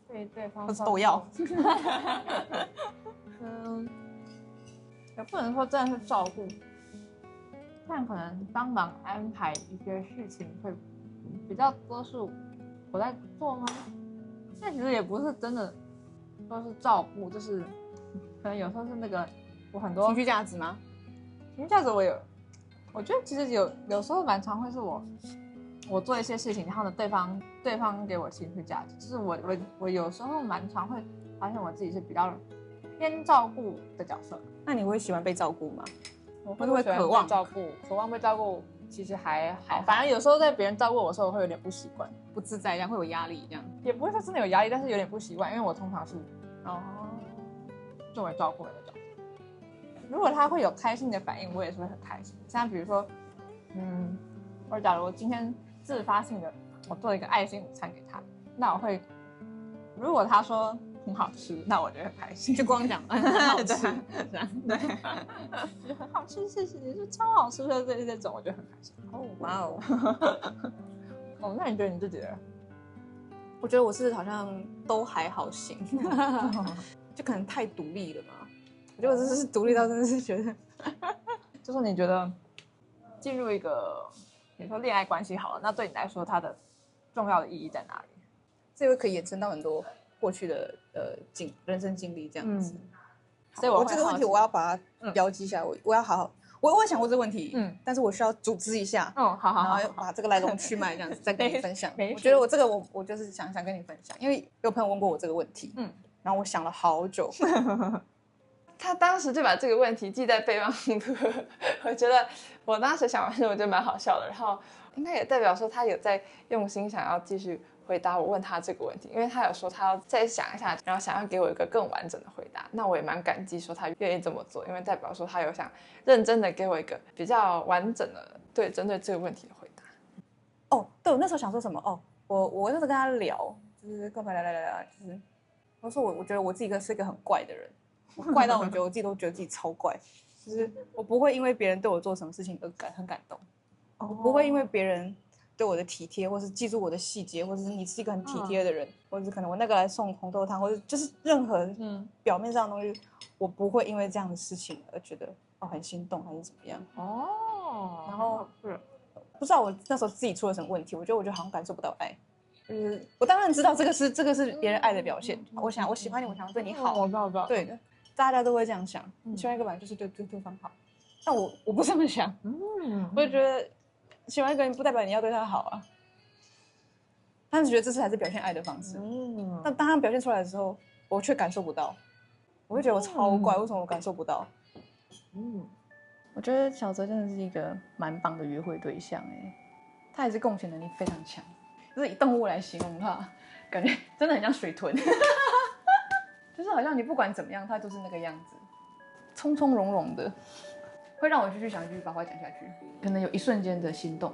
Speaker 11: 被对方
Speaker 16: 或者都要？
Speaker 11: 也不能说真的是照顾，但可能帮忙安排一些事情会比较多是我在做吗？但其实也不是真的都是照顾，就是可能有时候是那个我很多
Speaker 16: 情绪价值吗？
Speaker 11: 情绪价值我觉得其实有时候蛮常会是我做一些事情，然后呢对方给我情绪价值，就是我有时候蛮常会发现我自己是比较偏照顾的角色。
Speaker 16: 那你会喜欢被照顾吗？
Speaker 11: 我会渴望照顾，渴望被照顾，其实还好。反正有时候在别人照顾我的时候，我会有点不习惯，
Speaker 16: 不自在，这样会有压力，这样
Speaker 11: 也不会说真的有压力，但是有点不习惯，因为我通常是作为照顾人的角色。如果他会有开心的反应，我也是会很开心。像比如说，或者假如今天自发性的我做一个爱心午餐给他，那我会，如果他说很好吃，那我就很开心。
Speaker 16: 就光讲很好吃，
Speaker 11: 这样对，很好吃，谢谢，就超好吃的这种，我就很开心。
Speaker 16: 哇哦，
Speaker 11: 那你觉得你自己的？
Speaker 16: 我觉得我是好像都还好型，就可能太独立了嘛。我觉得我真的是独立到真的是觉得，
Speaker 11: 就是你觉得进入一个比如说恋爱关系好了，那对你来说它的重要的意义在哪里？
Speaker 16: 这个可以延伸到很多过去的人生经历这样子。
Speaker 11: 所以
Speaker 16: 我这个问题我要把它标记下来，我要好好，我有想过这个问题，但是我需要组织一下，
Speaker 11: 好，
Speaker 16: 然后把这个来龙去脉这样子再跟你分享。我觉得我这个我就是想跟你分享，因为有朋友问过我这个问题，然后我想了好久。
Speaker 11: 他当时就把这个问题记在备忘录，我觉得我当时想完之后我觉得蛮好笑的，然后应该也代表说他有在用心想要继续回答我问他这个问题，因为他有说他要再想一下，然后想要给我一个更完整的回答。那我也蛮感激说他愿意这么做，因为代表说他有想认真的给我一个比较完整的针对这个问题的回答。
Speaker 16: 对，我那时候想说什么？我那时候跟他聊，就是跟朋友聊，就是我说我觉得我自己是一个很怪的人。怪到我觉得我自己都觉得自己超怪，就是我不会因为别人对我做什么事情而很感动，我不会因为别人对我的体贴，或是记住我的细节，或者是你是一个很体贴的人，或者是可能我那个来送红豆汤，或者就是任何表面上的东西，我不会因为这样的事情而觉得很心动还是怎么样。然后不知道我那时候自己出了什么问题，我觉得好像感受不到爱。我当然知道这个是别人爱的表现，我喜欢你，我想要对你好，
Speaker 11: 我知道，
Speaker 16: 对的。大家都会这样想，喜欢一个人就是对对方好，但我不这么想，我就觉得喜欢一个人不代表你要对他好啊，但是觉得这才是表现爱的方式。但当他表现出来的时候，我却感受不到，我会觉得我超怪，为什么我感受不到？
Speaker 11: 我觉得小泽真的是一个蛮棒的约会对象他也是共情能力非常强，就是以动物来形容他，感觉真的很像水豚。就是好像你不管怎么样，他都是那个样子，从从容容的，会让我继续想继续把话讲下去，可能有一瞬间的心动，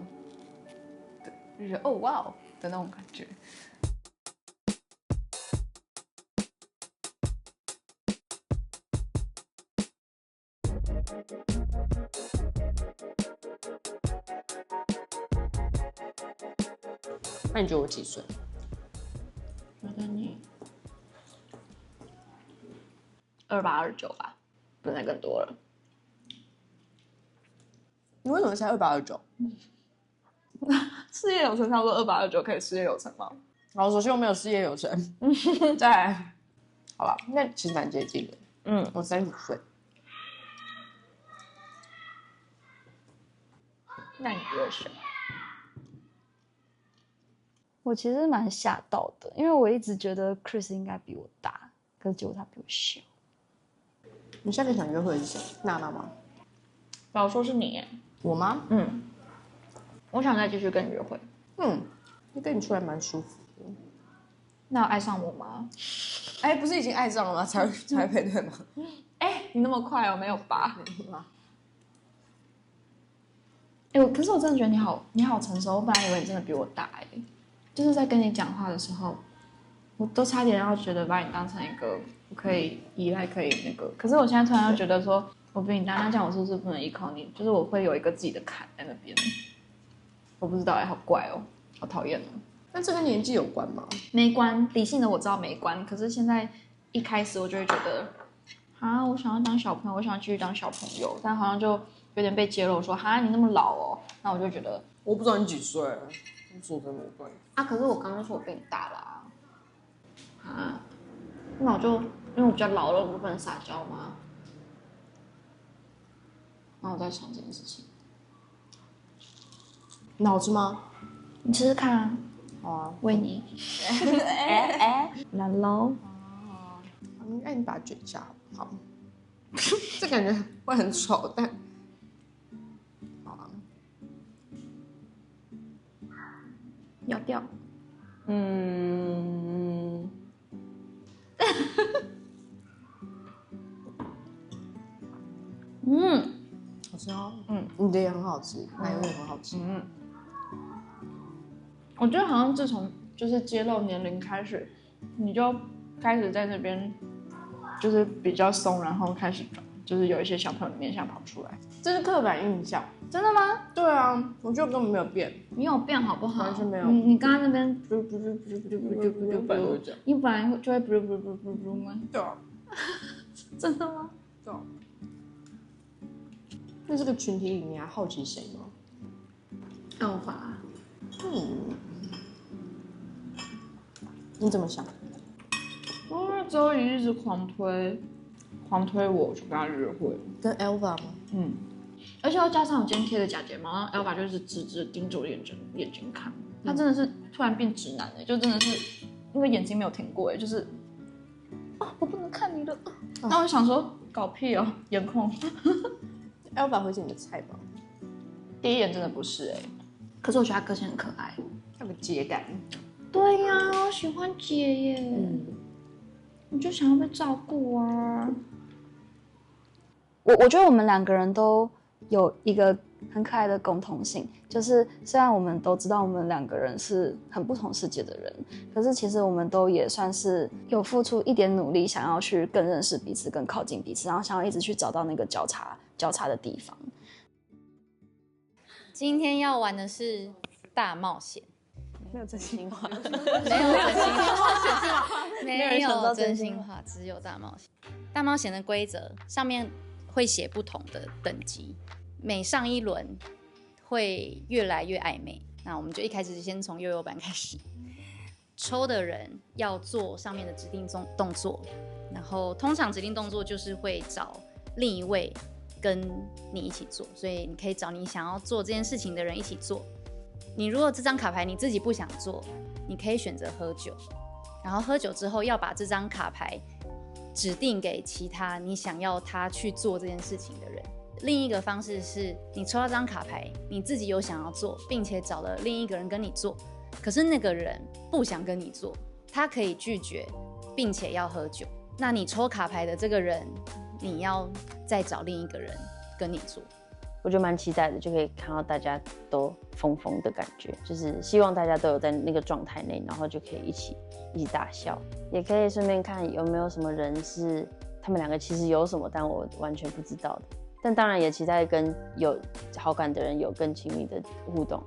Speaker 11: 对，就觉得哇哦的那种感觉。
Speaker 10: 那你觉得我几岁？
Speaker 11: 觉得你28、29吧，不能再更多了。
Speaker 10: 你为什么才28、29？
Speaker 11: 事业有成差不多28、29可以事业有成吗？
Speaker 10: 然后首先我没有事业有成，
Speaker 11: 再来，
Speaker 10: 好吧，那其实蛮接近的。我30岁。
Speaker 11: 那你觉得什么？
Speaker 13: 我其实蛮吓到的，因为我一直觉得 Chris 应该比我大，可是结果他比我小。
Speaker 10: 你下个想约会的是谁？娜娜吗？
Speaker 11: 老说是你耶。
Speaker 10: 我吗？
Speaker 13: 我想再继续跟你约会。
Speaker 10: 跟你出来蛮舒服的。
Speaker 11: 那有爱上我吗？
Speaker 10: 哎，不是已经爱上了吗？才会配对吗？
Speaker 11: 哎，你那么快哦，没有吧？哎，可是我真的觉得你好成熟，我本来以为你真的比我大哎，就是在跟你讲话的时候，我都差点要觉得把你当成一个我可以依赖，可以那个，可是我现在突然又觉得说，我比你大，那这样我是不是不能依靠你？就是我会有一个自己的坎在那边，我不知道哎，好怪哦，好讨厌哦。
Speaker 10: 那这跟年纪有关吗？
Speaker 11: 没关，理性的我知道没关，可是现在一开始我就会觉得，啊，我想要当小朋友，我想要继续当小朋友，但好像就有点被揭露说，哈，你那么老哦，那我就觉得，
Speaker 10: 我不知道你几岁，说真没关系
Speaker 11: 啊。可是我刚刚说我比你大啦，啊，那我就因为我比较老了，我不能撒娇吗？然后我在想这件事情，
Speaker 10: 你好吃吗？
Speaker 11: 你吃吃看啊。
Speaker 10: 好啊，
Speaker 11: 喂你。来喽。
Speaker 10: 哎，你把它卷一下好。这感觉会很丑，但好啊。
Speaker 11: 咬掉。
Speaker 10: 好吃哦。你的也很好吃，奶油也很好吃。
Speaker 11: 我觉得好像自从就是揭露年龄开始，你就开始在那边就是比较松，然后开始就是有一些小朋友的面相跑出来。
Speaker 10: 这是刻板印象。
Speaker 11: 真的吗？
Speaker 10: 对啊，我觉得根本没有变。
Speaker 11: 你有变好不好？
Speaker 10: 完全没有。
Speaker 11: 你刚刚那边不，你本来就会不吗？
Speaker 10: 对啊。
Speaker 11: 真的吗？
Speaker 10: 对啊。那这个群体里，你还好奇谁吗
Speaker 11: ？Alpha。
Speaker 10: 你怎么想？
Speaker 11: 周瑜一直狂推我去跟他约会，
Speaker 10: 跟 Alpha 吗？
Speaker 11: 而且又加上我今天贴的假睫毛，然后 Alpha 就是直直盯着我眼睛看，他真的是突然变直男就真的是因为眼睛没有停过就是我不能看你了，那我想说搞屁哦，颜控。
Speaker 10: Alpha 会是你的菜吗？
Speaker 11: 第一眼真的不是可是我觉得他个性很可爱，
Speaker 10: 有个姐感。
Speaker 11: 对呀，我喜欢姐耶。我就想要被照顾啊。
Speaker 13: 我觉得我们两个人都有一个很可爱的共同性，就是虽然我们都知道我们两个人是很不同世界的人，可是其实我们都也算是有付出一点努力，想要去更认识彼此、更靠近彼此，然后想要一直去找到那个交叉的地方。
Speaker 6: 今天要玩的是大冒险。
Speaker 10: 没有真心话，
Speaker 6: 没有真心话，没有真心话，只有大冒险。大冒险的规则上面会写不同的等级，每上一轮会越来越暧昧。那我们就一开始先从悠悠版开始，抽的人要做上面的指定动作，然后通常指定动作就是会找另一位跟你一起做，所以你可以找你想要做这件事情的人一起做。你如果这张卡牌你自己不想做，你可以选择喝酒，然后喝酒之后要把这张卡牌指定给其他你想要他去做这件事情的人。另一个方式是你抽到这张卡牌，你自己有想要做，并且找了另一个人跟你做，可是那个人不想跟你做，他可以拒绝，并且要喝酒。那你抽卡牌的这个人，你要再找另一个人跟你做。
Speaker 12: 我觉得蛮期待的，就可以看到大家都疯疯的感觉，就是希望大家都有在那个状态内，然后就可以一起大笑，也可以顺便看有没有什么人是他们两个其实有什么，但我完全不知道的。但当然也期待跟有好感的人有更亲密的互动。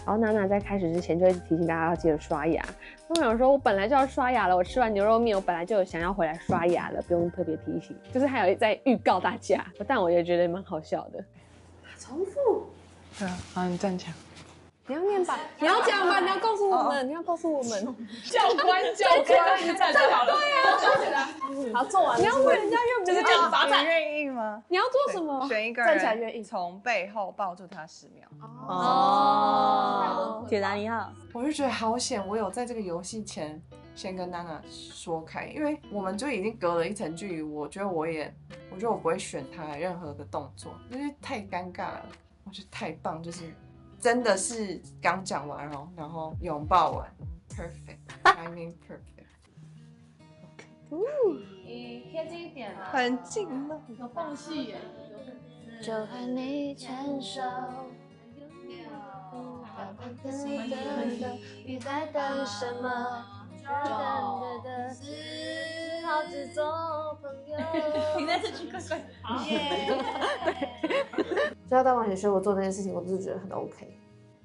Speaker 7: 然后娜娜在开始之前就会提醒大家要记得刷牙。我想说，我本来就要刷牙了，我吃完牛肉面，我本来就有想要回来刷牙了，不用特别提醒，就是还有在预告大家。但我也觉得蛮好笑的。
Speaker 18: 重复。
Speaker 5: 对啊，好，你站起来。
Speaker 7: 你要念吧，你要讲吧，你要告诉我们，你要告诉我们。
Speaker 17: 教官，你站好了。
Speaker 7: 对啊。
Speaker 10: 好，做完了。
Speaker 7: 你要问人家愿不愿意？
Speaker 17: 就是这样罚站。
Speaker 5: 你愿意吗？
Speaker 7: 你要做什么？
Speaker 5: 选一个人，
Speaker 10: 站起来愿意，
Speaker 5: 从背后抱住他10秒。
Speaker 12: 铁达尼号。
Speaker 5: 我就觉得好险，我有在这个游戏前先跟娜娜说开，因为我们就已经隔了一层距离，我觉得我不会选他任何的动作，因为太尴尬了。我觉得太棒，就是真的是刚讲完然后拥抱完 ，perfect，I mean perfect。
Speaker 6: 你贴近一点啊，
Speaker 5: 很近了，
Speaker 6: 有缝隙耶。
Speaker 19: 就和你牵手。你在等什么？好只做朋友。
Speaker 15: 你在这句快快。
Speaker 18: 所以他当完选选我做这件事情，我就是觉得很 OK。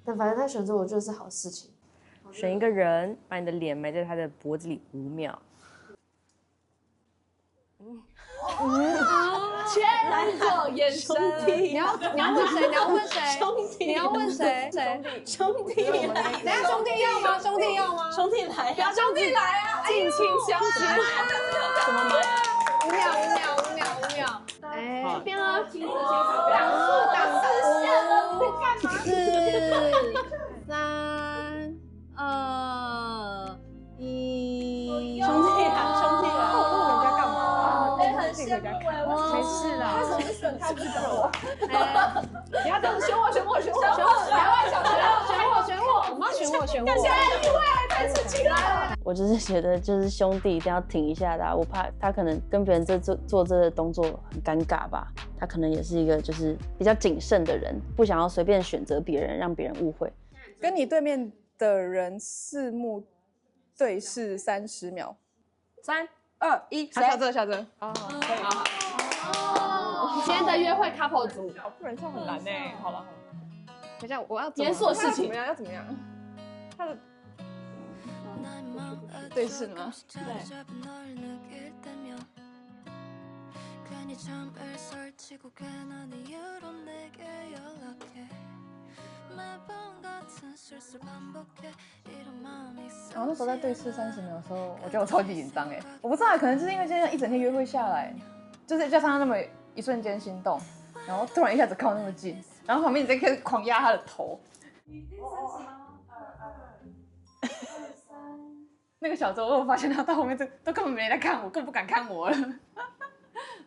Speaker 18: 但反正他选择我就是好事情。
Speaker 10: 选一个人，把你的脸埋在他的脖子里5秒。
Speaker 13: 全男座眼神，你要问谁？你要问谁？
Speaker 15: 兄弟，
Speaker 13: 你要问谁？
Speaker 15: 兄弟，
Speaker 13: 等下兄弟要吗？兄弟要吗？
Speaker 15: 兄弟来呀！
Speaker 13: 兄弟来啊！
Speaker 15: 近亲相接，怎么买
Speaker 13: ？5秒。哎，这边啊，挡4、3、2、1，
Speaker 15: 兄弟来，
Speaker 13: 人家干嘛？
Speaker 15: 很羡慕哎，
Speaker 13: 没事啦。
Speaker 16: 他怎么选他不选我？
Speaker 13: 你要等选我，2万小时，选我，你要选我，感谢你会太刺激了。
Speaker 12: 我就是觉得，就是兄弟一定要挺一下的，我怕他可能跟别人做这个动作很尴尬吧。他可能也是一个就是比较谨慎的人，不想要随便选择别人，让别人误会。
Speaker 11: 跟你对面的人四目对视30秒。3、2、1，下这。好，可以。
Speaker 13: 今天的约会 couple 组，
Speaker 11: 不然这样很难呢。好了，等一下我要
Speaker 13: 严肃的事情
Speaker 11: 要怎么样？他的对视吗？对。然后那时候在对视30秒的时候，我觉得我超级紧张哎，我不知道，可能就是因为今天一整天约会下来，就是加上他那么一瞬间心动，然后突然一下子靠那么近，然后旁边你再开始狂压他的头。那个小周，我发现他到后面都根本没来看我，更不敢看我了。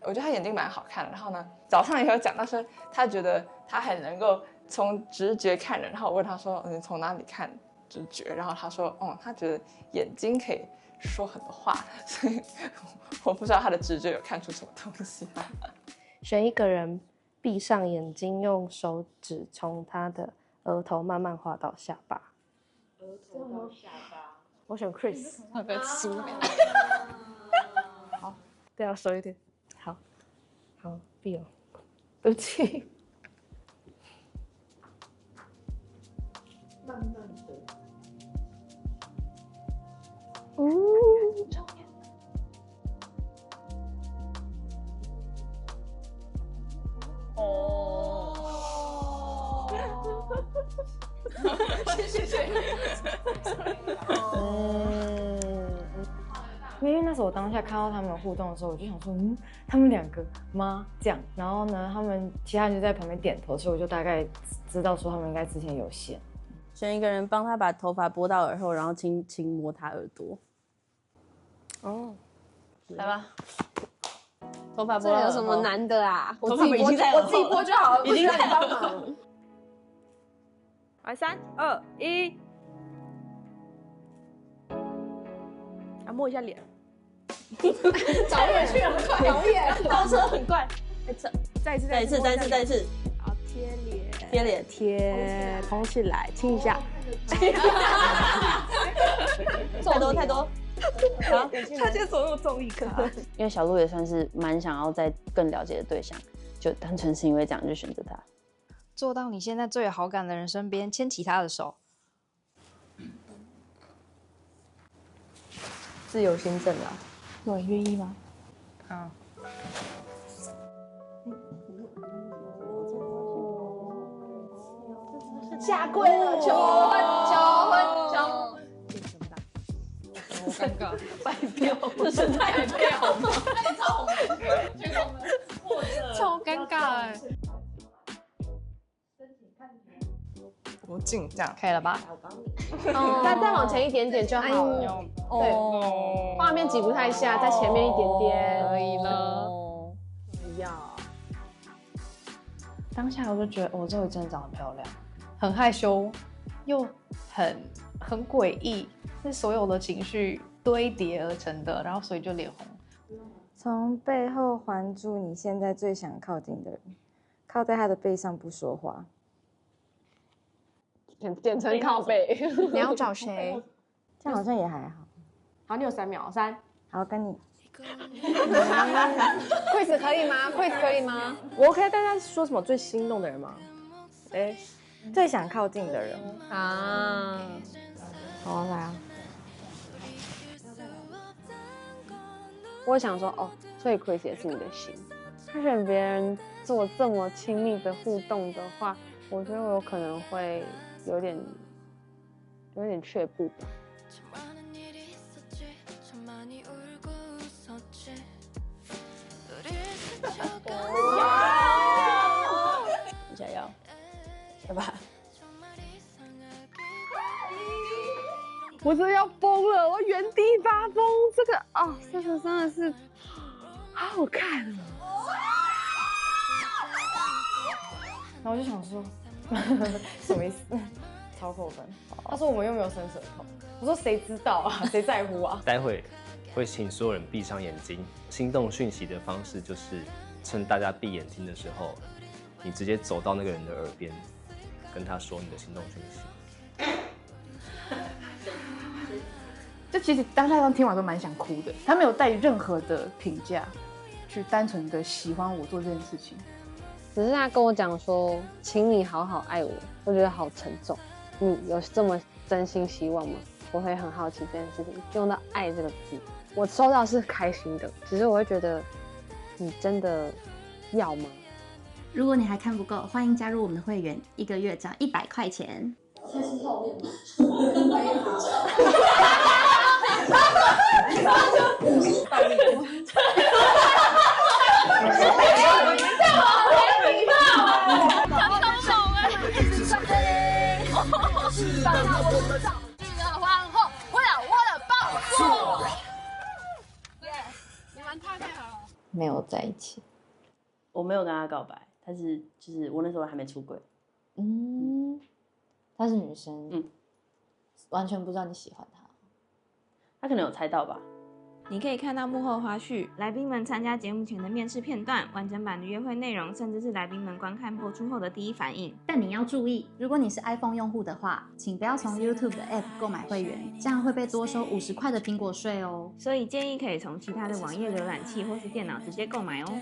Speaker 11: 我觉得他眼睛蛮好看的，然后呢，早上也有讲到说，他觉得他很能够从直觉看人，然后我问他说，你从哪里看直觉？然后他说，他觉得眼睛可以说很多话，所以我不知道他的直觉有看出什么东西。
Speaker 7: 选一个人，闭上眼睛，用手指从他的额头慢慢滑到下巴。
Speaker 15: 额头到下巴。
Speaker 7: 我选 Chris。
Speaker 11: 他在输。
Speaker 7: 好，对，要收一点。好，闭了，对不起。
Speaker 15: 慢慢的。谢。
Speaker 6: 因为那时候我当下看到他们互动的时候，我就想说，他们2个吗？这样，然后呢，其他人就在旁边点头，所以我就大概知道说他们应该之前有线。
Speaker 12: 选一个人帮他把头发拨到耳后，然后轻轻摸他耳朵。
Speaker 6: 来吧。
Speaker 12: 头发拨到耳后。
Speaker 7: 这有什么难的啊？
Speaker 12: 我自己拨
Speaker 7: 就好了，
Speaker 12: 已经在
Speaker 7: 帮忙。
Speaker 12: 来，3、2、1，摸一下脸。
Speaker 13: 找远去很快，
Speaker 12: 导演倒车很快。
Speaker 11: 再一次。
Speaker 12: 好，贴脸，捧起来，亲一下。太多。好，
Speaker 11: 他今天走那么综艺咖。
Speaker 12: 因为小鹿也算是蛮想要再更了解的对象，就单纯是因为这样就选择他。
Speaker 6: 坐到你现在最有好感的人身边，牵起他的手。
Speaker 12: 自由新政啦。
Speaker 11: 有人愿意吗？
Speaker 13: 下跪了，求婚。
Speaker 11: 好尴尬，
Speaker 15: 白票，这是太票吗？
Speaker 6: 超尴尬哎。
Speaker 11: 不近这样
Speaker 6: 可以了吧？
Speaker 7: 再往前一点点就好了。对，画面挤不太下，在前面一点点。
Speaker 6: 可以了。
Speaker 7: 不要。
Speaker 6: 当下我就觉得，我这回真的长得漂亮，很害羞，又很诡异，那所有的情绪堆叠而成的，然后所以就脸红。
Speaker 19: 从背后环住你现在最想靠近的人，靠在他的背上不说话。
Speaker 12: 简称靠背。
Speaker 11: 你要找谁？
Speaker 19: 这样好像也还好。
Speaker 12: 好，你有3秒，3。
Speaker 19: 好，跟你。
Speaker 12: quiz 可以吗 ？quiz 可以吗？我 OK， 大家说什么最心动的人吗？哎，
Speaker 19: 最想靠近的人
Speaker 12: 啊。
Speaker 19: 好啊，来啊。
Speaker 7: 我想说，哦，所以 Chris 也是你的心。他选别人做这么亲密的互动的话，我觉得我有可能会有点却步吧。
Speaker 12: 你想要？要吧？我真的要疯了，我原地发疯。这个这个真的是好好看哦。
Speaker 19: 然后我就想说，什么意思？超扣分。他说我们又没有伸舌头，我说谁知道啊，谁在乎啊？
Speaker 9: 待会会请所有人闭上眼睛，心动讯息的方式就是趁大家闭眼睛的时候，你直接走到那个人的耳边，跟他说你的心动讯息。
Speaker 11: 就其实当下刚听完都蛮想哭的，他没有带任何的评价，去单纯的喜欢我做这件事情。
Speaker 7: 只是他跟我讲说，请你好好爱我，我觉得好沉重。你有这么真心希望吗？我会很好奇这件事情，就用到“爱”这个字，我收到是开心的，只是我会觉得，你真的要吗？
Speaker 20: 如果你还看不够，欢迎加入我们的会员，1个月只要100块钱。
Speaker 3: 开始泡面吗？
Speaker 15: 皇后，为了我的宝座。你们太配合了。
Speaker 8: 没有在一起。
Speaker 21: 我没有跟他告白，但是就是我那时候还没出柜。
Speaker 8: 她是女生，完全不知道你喜欢她。
Speaker 21: 他可能有猜到吧。
Speaker 20: 你可以看到幕后花絮，来宾们参加节目前的面试片段、完整版的约会内容，甚至是来宾们观看播出后的第一反应。但你要注意，如果你是 iPhone 用户的话，请不要从 YouTube 的 App 购买会员，这样会被多收50块的苹果税哦。所以建议可以从其他的网页浏览器或是电脑直接购买哦。